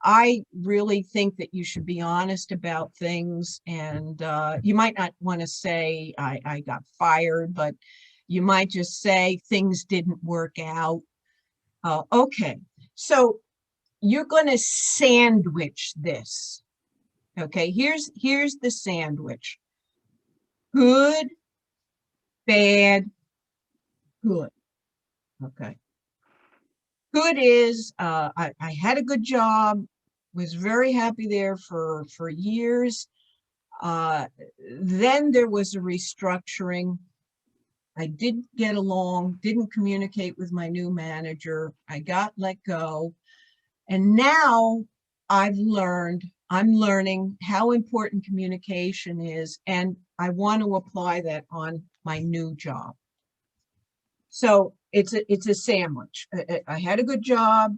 I really think that you should be honest about things, and you might not want to say I got fired, but you might just say things didn't work out. Okay, so you're going to sandwich this. Okay, here's the sandwich. Good, bad, good. Okay. Good is I had a good job, was very happy there for years. Then there was a restructuring. I didn't get along, didn't communicate with my new manager. I got let go. And now I'm learning how important communication is, and I want to apply that on my new job. So it's a sandwich. I had a good job.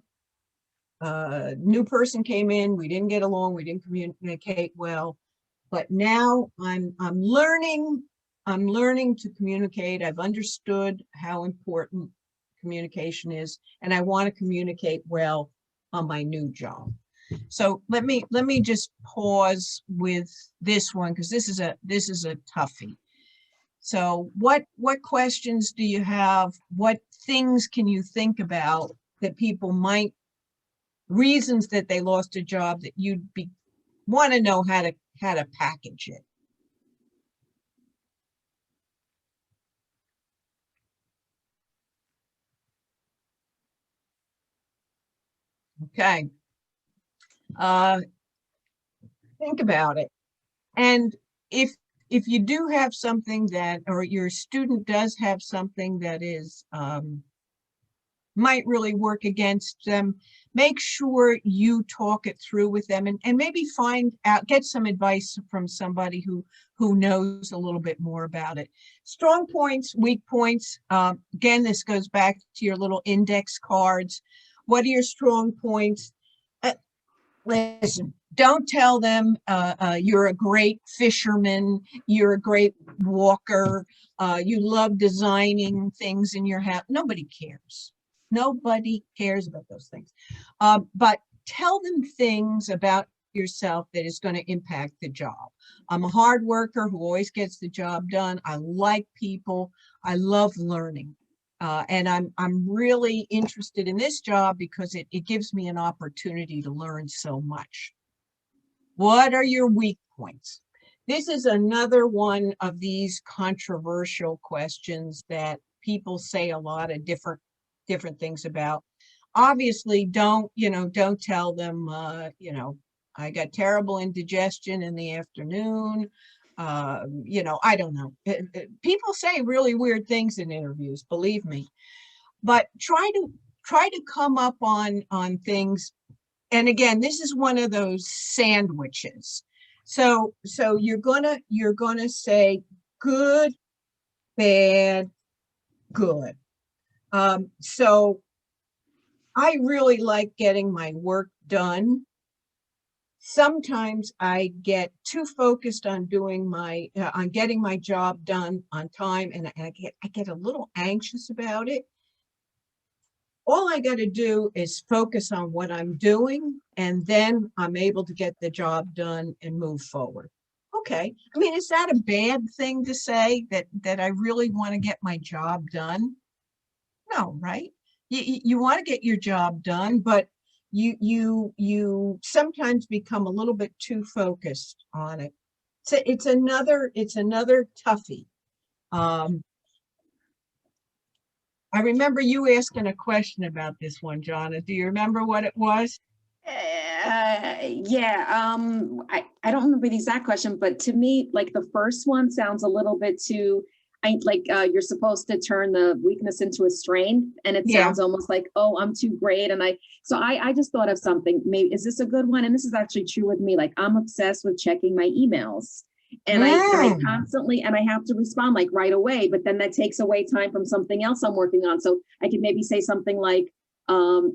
New person came in, we didn't get along, we didn't communicate well, but now I'm learning to communicate. I've understood how important communication is, and I want to communicate well on my new job. So let me just pause with this one, because this is a toughie. So what questions do you have? What things can you think about that people might, reasons that they lost a job that you'd want to know how to package it? Okay. Think about it. And if you do have something that, or your student does have something that is might really work against them, make sure you talk it through with them, and maybe get some advice from somebody who knows a little bit more about it. Strong points, weak points. Again, this goes back to your little index cards. What are your strong points? Listen, don't tell them you're a great fisherman, you're a great walker, you love designing things in your house. Nobody cares. Nobody cares about those things. But tell them things about yourself that is going to impact the job. I'm a hard worker who always gets the job done. I like people. I love learning. And I'm really interested in this job because it gives me an opportunity to learn so much. What are your weak points? This is another one of these controversial questions that people say a lot of different things about. Obviously, don't tell them, I got terrible indigestion in the afternoon. I don't know. People say really weird things in interviews, believe me. But try to come up on things. And again, this is one of those sandwiches. So you're gonna say good, bad, good. So I really like getting my work done. Sometimes I get too focused on doing on getting my job done on time, and I get a little anxious about it. All I got to do is focus on what I'm doing, and then I'm able to get the job done and move forward. Okay. I mean, is that a bad thing to say, that I really want to get my job done? No, right? You want to get your job done, but you sometimes become a little bit too focused on it. So it's another toughie. I remember you asking a question about this one, Jonna. Do you remember what it was?
Yeah, I don't remember the exact question, but to me, like the first one sounds a little bit too, you're supposed to turn the weakness into a strength, and it sounds almost like, oh, I'm too great. And I just thought of something, maybe, is this a good one? And this is actually true with me. Like, I'm obsessed with checking my emails. And I constantly, and I have to respond like right away, but then that takes away time from something else I'm working on. So I could maybe say something like, I'm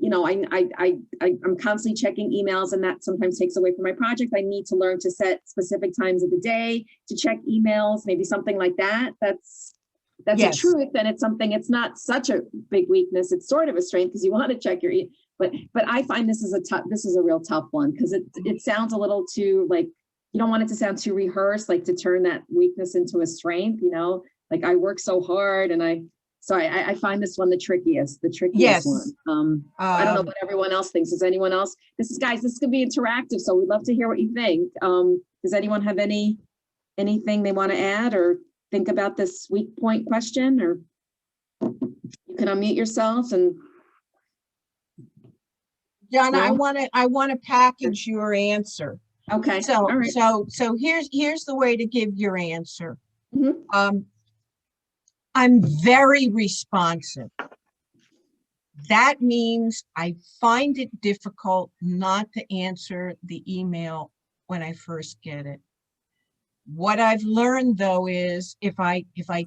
constantly checking emails, and that sometimes takes away from my project. I need to learn to set specific times of the day to check emails, maybe something like that. That's yes. A truth. And it's not such a big weakness. It's sort of a strength because you want to check your but I find this is a real tough one, because it sounds a little too, like, you don't want it to sound too rehearsed, like to turn that weakness into a strength, like I work so hard, and I find this one the trickiest
yes.
one. I don't know what everyone else thinks. Does anyone else? This could be interactive, so we'd love to hear what you think. Does anyone have anything they want to add or think about this weak point question, or You can unmute yourself and.
Donna,
No?
I want to package your answer.
Okay.
So,
All right.
so here's the way to give your answer.
Mhm.
I'm very responsive. That means I find it difficult not to answer the email when I first get it. What I've learned though is if I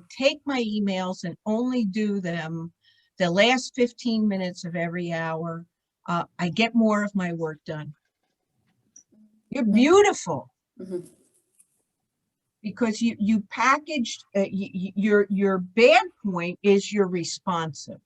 take my emails and only do them the last 15 minutes of every hour, I get more of my work done. You're beautiful.
Mhm.
Because you packaged your bad point is you're responsive.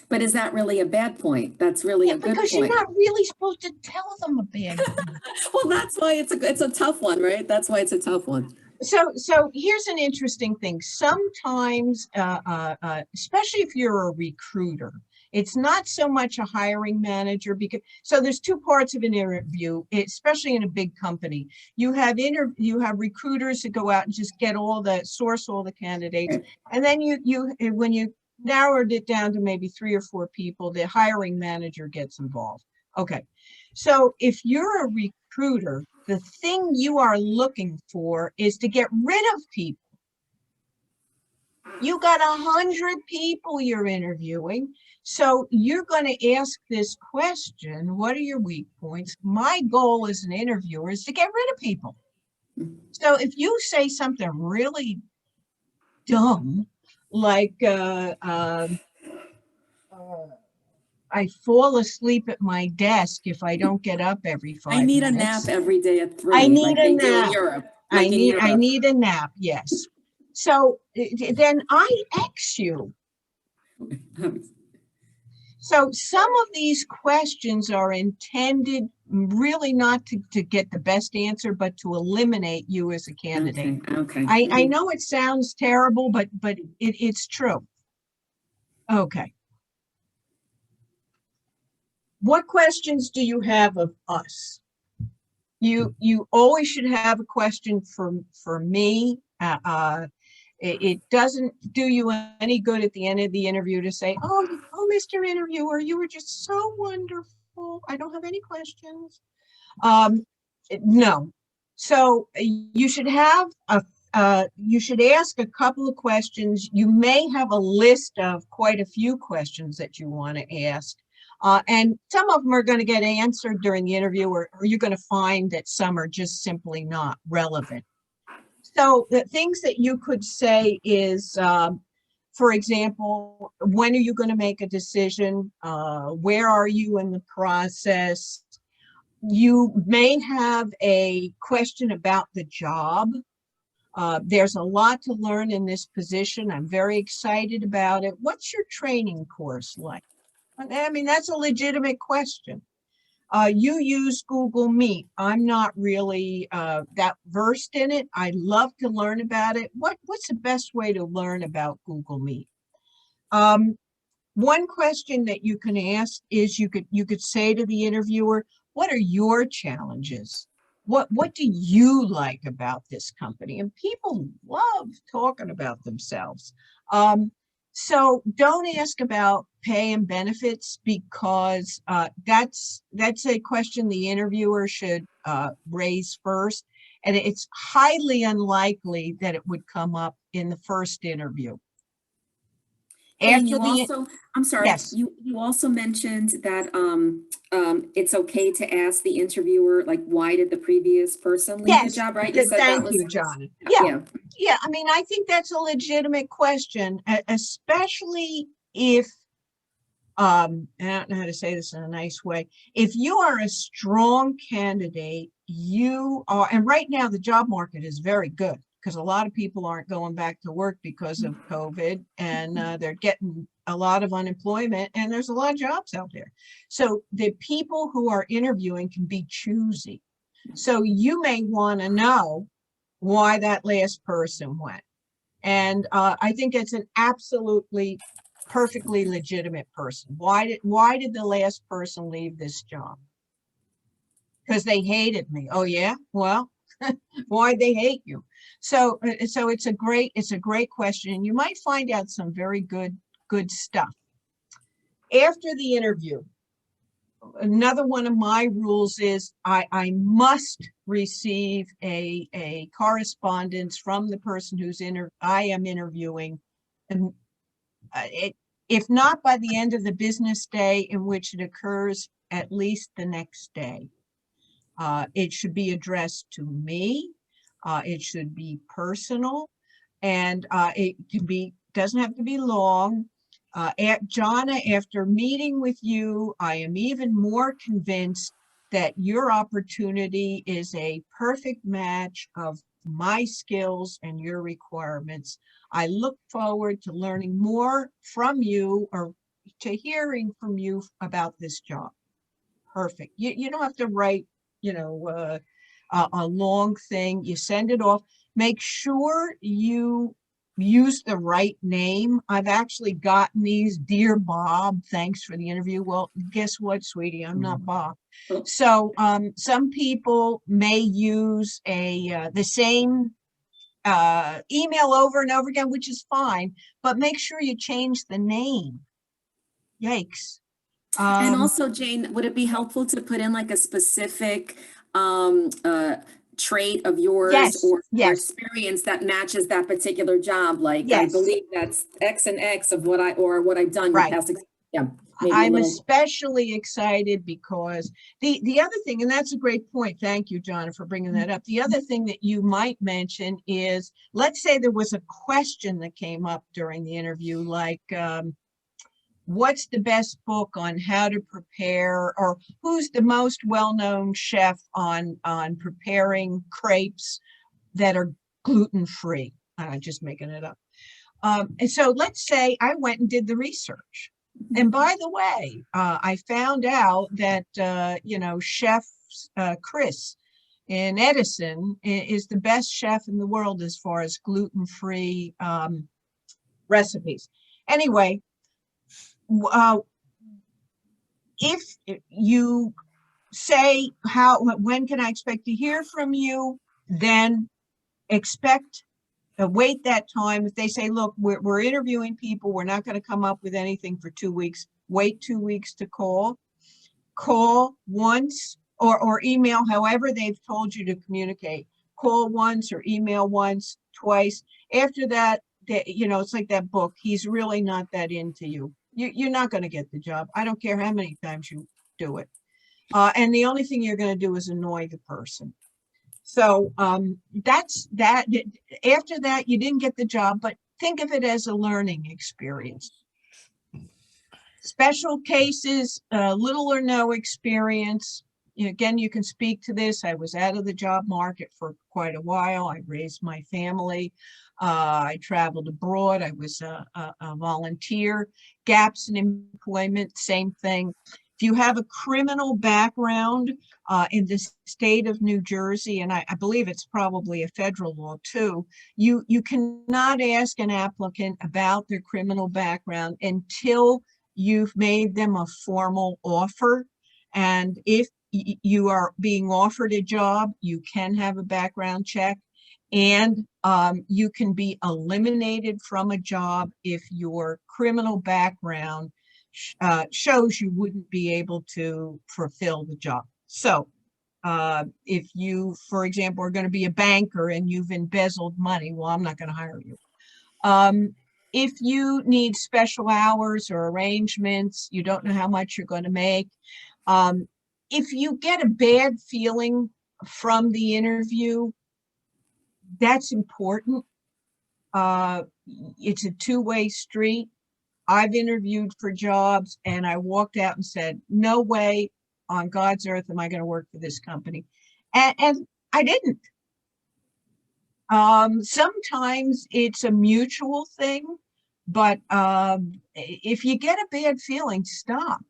But is that really a bad point? That's really a good
Because
point.
you're not really supposed to tell them a bad point.
Well, that's why it's a tough one, right? That's why it's a tough one.
So here's an interesting thing. Sometimes, especially if you're a recruiter, it's not so much a hiring manager because so there's two parts of an interview, especially in a big company. You have recruiters that go out and just get source all the candidates, and then when you narrowed it down to maybe 3 or 4 people, the hiring manager gets involved. Okay, so if you're a recruiter, the thing you are looking for is to get rid of people. You got 100 people you're interviewing. So you're going to ask this question, what are your weak points? My goal as an interviewer is to get rid of people. So if you say something really dumb, like I fall asleep at my desk if I don't get up every 5 minutes.
I need a nap every day at 3.
I need
like
a
they do
nap.
in Europe.
I need a nap. Yes. So then I X you. So some of these questions are intended really not to get the best answer, but to eliminate you as a candidate.
Okay.
I know it sounds terrible, but it's true. Okay. What questions do you have of us? You always should have a question for me. It doesn't do you any good at the end of the interview to say, oh, Mr. Interviewer, you were just so wonderful. I don't have any questions. No. So you should have you should ask a couple of questions. You may have a list of quite a few questions that you want to ask. And some of them are going to get answered during the interview, or you're going to find that some are just simply not relevant. So the things that you could say is, for example, when are you going to make a decision? Where are you in the process? You may have a question about the job. There's a lot to learn in this position. I'm very excited about it. What's your training course like? I mean, that's a legitimate question. You use Google Meet. I'm not really that versed in it. I'd love to learn about it. What's the best way to learn about Google Meet? One question that you can ask is you could say to the interviewer, what are your challenges? What do you like about this company? And people love talking about themselves. So don't ask about pay and benefits because that's a question the interviewer should raise first. And it's highly unlikely that it would come up in the first interview.
And you also, I'm sorry,
yes.
you also mentioned that it's okay to ask the interviewer, like, why did the previous person leave the job, right?
You said thank you, John. Yeah, I mean, I think that's a legitimate question, especially if, I don't know how to say this in a nice way, if you are a strong candidate, you are, and right now the job market is very good, because a lot of people aren't going back to work because of COVID, and they're getting a lot of unemployment, and there's a lot of jobs out there. So the people who are interviewing can be choosy. So you may want to know why that last person went. And I think it's an absolutely perfectly legitimate person. Why did the last person leave this job? Because they hated me. Oh yeah? Well, why'd they hate you? So it's a great question, and you might find out some very good Good stuff. After the interview, another one of my rules is I must receive a correspondence from the person who's I am interviewing. And if not by the end of the business day in which it occurs, at least the next day. It should be addressed to me. It should be personal, and it doesn't have to be long. Jonna, after meeting with you, I am even more convinced that your opportunity is a perfect match of my skills and your requirements. I look forward to learning more from you or to hearing from you about this job. Perfect. You don't have to write, a long thing. You send it off. Make sure you use the right name. I've actually gotten these, Dear Bob, thanks for the interview. Well, guess what, sweetie? I'm not Bob. So some people may use the same email over and over again, which is fine, but make sure you change the name. Yikes.
And also, Jane, would it be helpful to put in like a specific trait of yours or experience that matches that particular job? Like, I believe that's X and X of what I've done.
Right.
Past,
I'm especially excited because the other thing, and that's a great point. Thank you, John, for bringing that up. The other thing that you might mention is, let's say there was a question that came up during the interview, like, what's the best book on how to prepare, or who's the most well-known chef on preparing crepes that are gluten-free? I'm just making it up. And so let's say I went and did the research. And by the way, I found out that, Chef Chris in Edison is the best chef in the world as far as gluten-free recipes. Anyway, if you say when can I expect to hear from you, then wait that time. If they say, look, we're interviewing people, we're not going to come up with anything for 2 weeks, wait 2 weeks to call once or email, however they've told you to communicate. Call once or email once, twice. After that, it's like that book, he's really not that into you. You're not going to get the job. I don't care how many times you do it. And the only thing you're going to do is annoy the person. So that's that. After that, you didn't get the job, but think of it as a learning experience. Special cases, little or no experience. Again, you can speak to this. I was out of the job market for quite a while. I raised my family. I traveled abroad. I was a volunteer. Gaps in employment, same thing. If you have a criminal background in the state of New Jersey, and I believe it's probably a federal law too, you cannot ask an applicant about their criminal background until you've made them a formal offer. And if you are being offered a job, you can have a background check, and you can be eliminated from a job if your criminal background shows you wouldn't be able to fulfill the job. So if you, for example, are going to be a banker and you've embezzled money, well, I'm not going to hire you. If you need special hours or arrangements, you don't know how much you're going to make. If you get a bad feeling from the interview, that's important. It's a two-way street. I've interviewed for jobs and I walked out and said, no way on God's earth am I going to work for this company. And I didn't. Sometimes it's a mutual thing, but if you get a bad feeling, stop.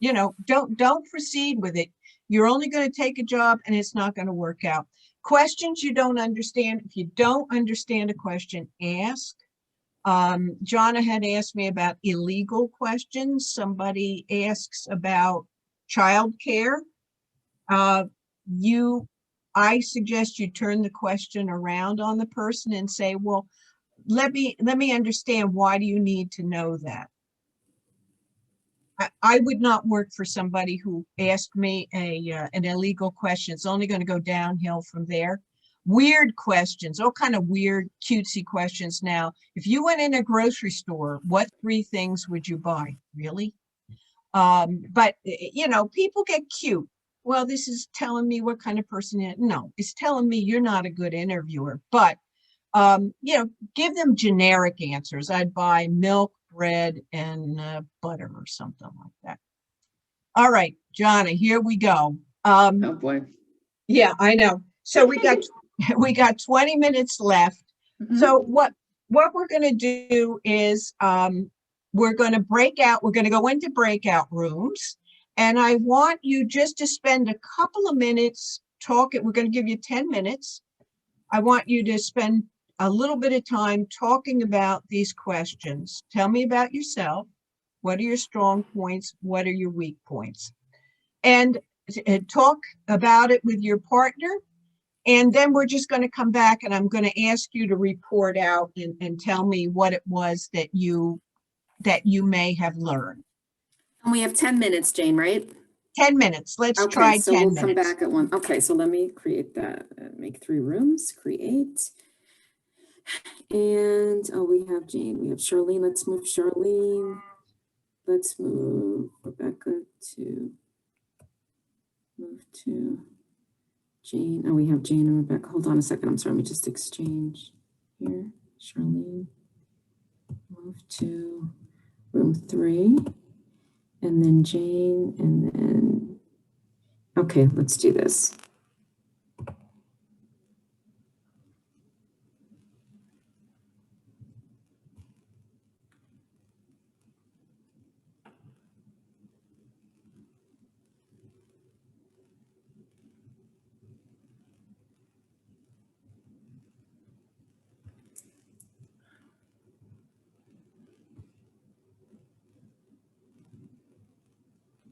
Don't proceed with it. You're only going to take a job and it's not going to work out. Questions you don't understand. If you don't understand a question, ask. Jonna had asked me about illegal questions. Somebody asks about childcare. I suggest you turn the question around on the person and say, well, let me understand, why do you need to know that? I would not work for somebody who asked me an illegal question. It's only going to go downhill from there. Weird questions, all kind of weird, cutesy questions. Now, if you went in a grocery store, what 3 things would you buy? Really? But you know, people get cute. Well, this is telling me what kind of person it is. No, it's telling me you're not a good interviewer. But you know, give them generic answers. I'd buy milk, bread, and butter or something like that. All right, Jonna, here we go.
Oh boy.
Yeah, I know. So we got 20 minutes left.
Mhm.
So what we're going to do is we're going to break out. We're going to go into breakout rooms, and I want you just to spend a couple of minutes talking. We're going to give you 10 minutes. I want you to spend a little bit of time talking about these questions. Tell me about yourself. What are your strong points? What are your weak points? And talk about it with your partner. And then we're just going to come back, and I'm going to ask you to report out and tell me what it was that you may have learned.
And we have 10 minutes, Jane, right?
10 minutes. Let's
Okay,
try
so
10
we'll
minutes.
come back at one. Okay, so let me create that. Make 3 rooms, create. And oh, we have Jane, we have Charlene. Let's move Charlene. Let's move Rebecca to Jane. Oh, we have Jane and Rebecca. Hold on a second. I'm sorry. Let me just exchange here. Charlene, move to room 3. And then Jane, and then, okay, let's do this.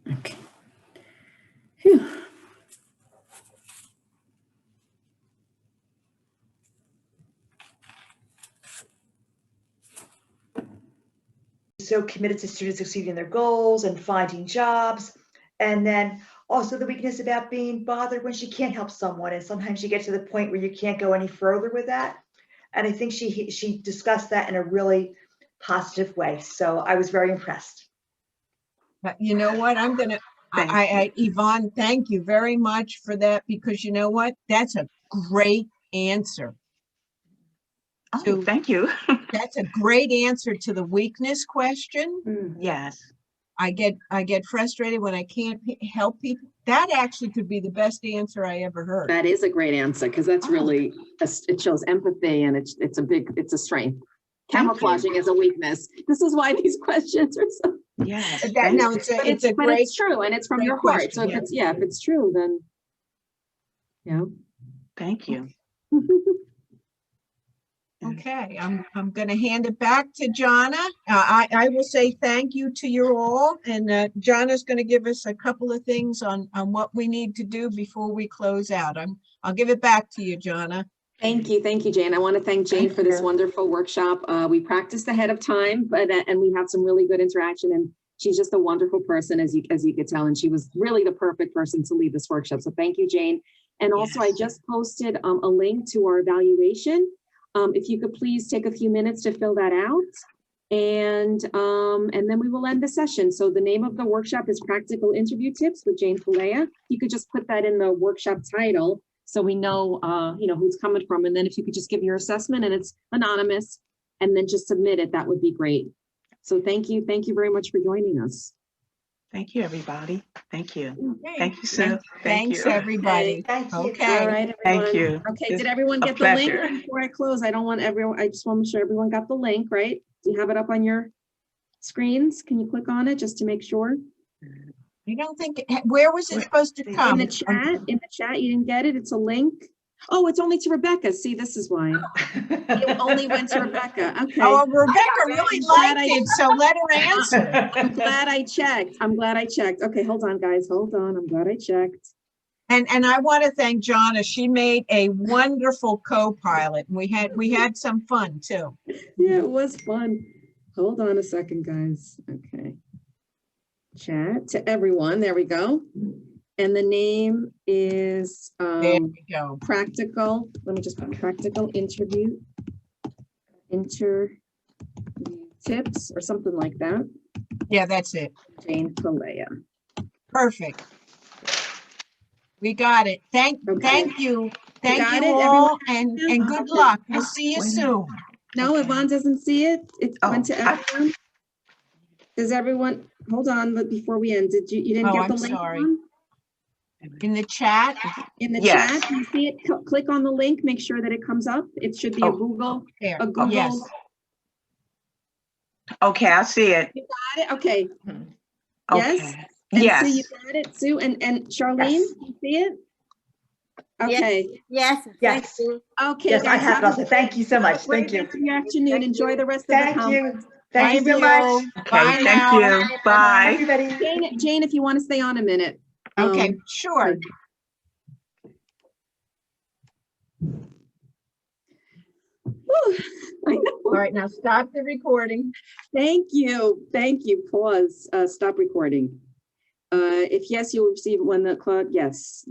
Okay. Phew.
So committed to students succeeding in their goals and finding jobs. And then also the weakness about being bothered when she can't help someone. And sometimes you get to the point where you can't go any further with that. And I think she discussed that in a really positive way. So I was very impressed.
But you know what? I'm going to, Yvonne, thank you very much for that, because you know what? That's a great answer.
Oh, thank you.
That's a great answer to the weakness question.
Yes.
I get frustrated when I can't help people. That actually could be the best answer I ever heard.
That is a great answer, because that's really, it shows empathy, and it's a strength. Camouflaging is a weakness. This is why these questions are so.
Yes.
No, it's a
but
great.
it's true, and it's from your heart. So if it's true, then
Thank you.
Okay, I'm going to hand it back to Jonna. I will say thank you to you all, and Jonna's going to give us a couple of things on what we need to do before we close out. I'll give it back to you, Jonna.
Thank you, Jane. I want to thank Jane for this wonderful workshop. We practiced ahead of time, and we had some really good interaction. And she's just a wonderful person, as you could tell, and she was really the perfect person to lead this workshop. So thank you, Jane. And also, I just posted a link to our evaluation. If you could please take a few minutes to fill that out, and then we will end the session. So the name of the workshop is Practical Interview Tips with Jane Palaia. You could just put that in the workshop title, so we know who's coming from. And then if you could just give your assessment, and it's anonymous, and then just submit it, that would be great. So thank you very much for joining us.
Thank you, everybody. Thank you.
Okay.
Thank you, Sue.
Thanks, everybody.
Thank you.
Okay.
All right, everyone.
Thank you.
Okay,
It's
did everyone
a
get the link
pleasure.
before I close? I don't want everyone, I just want to make sure everyone got the link, right? Do you have it up on your screens? Can you click on it just to make sure?
I don't think, where was it supposed to come?
In the chat, you didn't get it? It's a link. Oh, it's only to Rebecca. See, this is why. It only went to Rebecca. Okay.
Oh, Rebecca really liked it, so let her answer.
I'm glad I checked. Okay, hold on, guys. Hold on. I'm glad I checked.
And I want to thank Jonna. She made a wonderful co-pilot. We had some fun too.
Yeah, it was fun. Hold on a second, guys. Okay. Chat to everyone. There we go. And the name is
There we go.
Practical. Let me just put Practical Interview Tips or something like that.
Yeah, that's it.
Jane Palaia.
Perfect. We got it. Thank
Okay.
you. Thank
got
you
it,
all,
everyone?
and good luck. We'll see you soon.
No, Yvonne doesn't see it. It went to
Oh,
everyone. Does everyone, hold on, but before we end, you didn't
Oh,
get the
I'm
link?
sorry.
Yvonne?
In the chat.
In the
Yes.
chat, you see it, click on the link, make sure that it comes up. It should be a
Oh.
Google,
There.
a Google.
Yes.
Okay, I see it.
You got it? Okay.
Okay.
Yes? And
Yes.
Sue, you got it, Sue? And Charlene,
Yes.
you see it? Okay.
Yes, thank
Yes.
you.
Okay,
Yes, I
guys,
have it also. Thank you so much.
a great
Thank you.
rest of your afternoon.
Thank
Enjoy
you.
the rest of the
Thank
conference.
you. Thank you so much.
Okay,
Bye
thank
now.
you. Bye.
Everybody.
Jane, if you want to stay on a minute.
Okay, sure.
Whew, I know.
All right, now stop the recording.
Thank you. Thank you. Pause. Stop recording. If yes, you'll receive when the clock. Yes.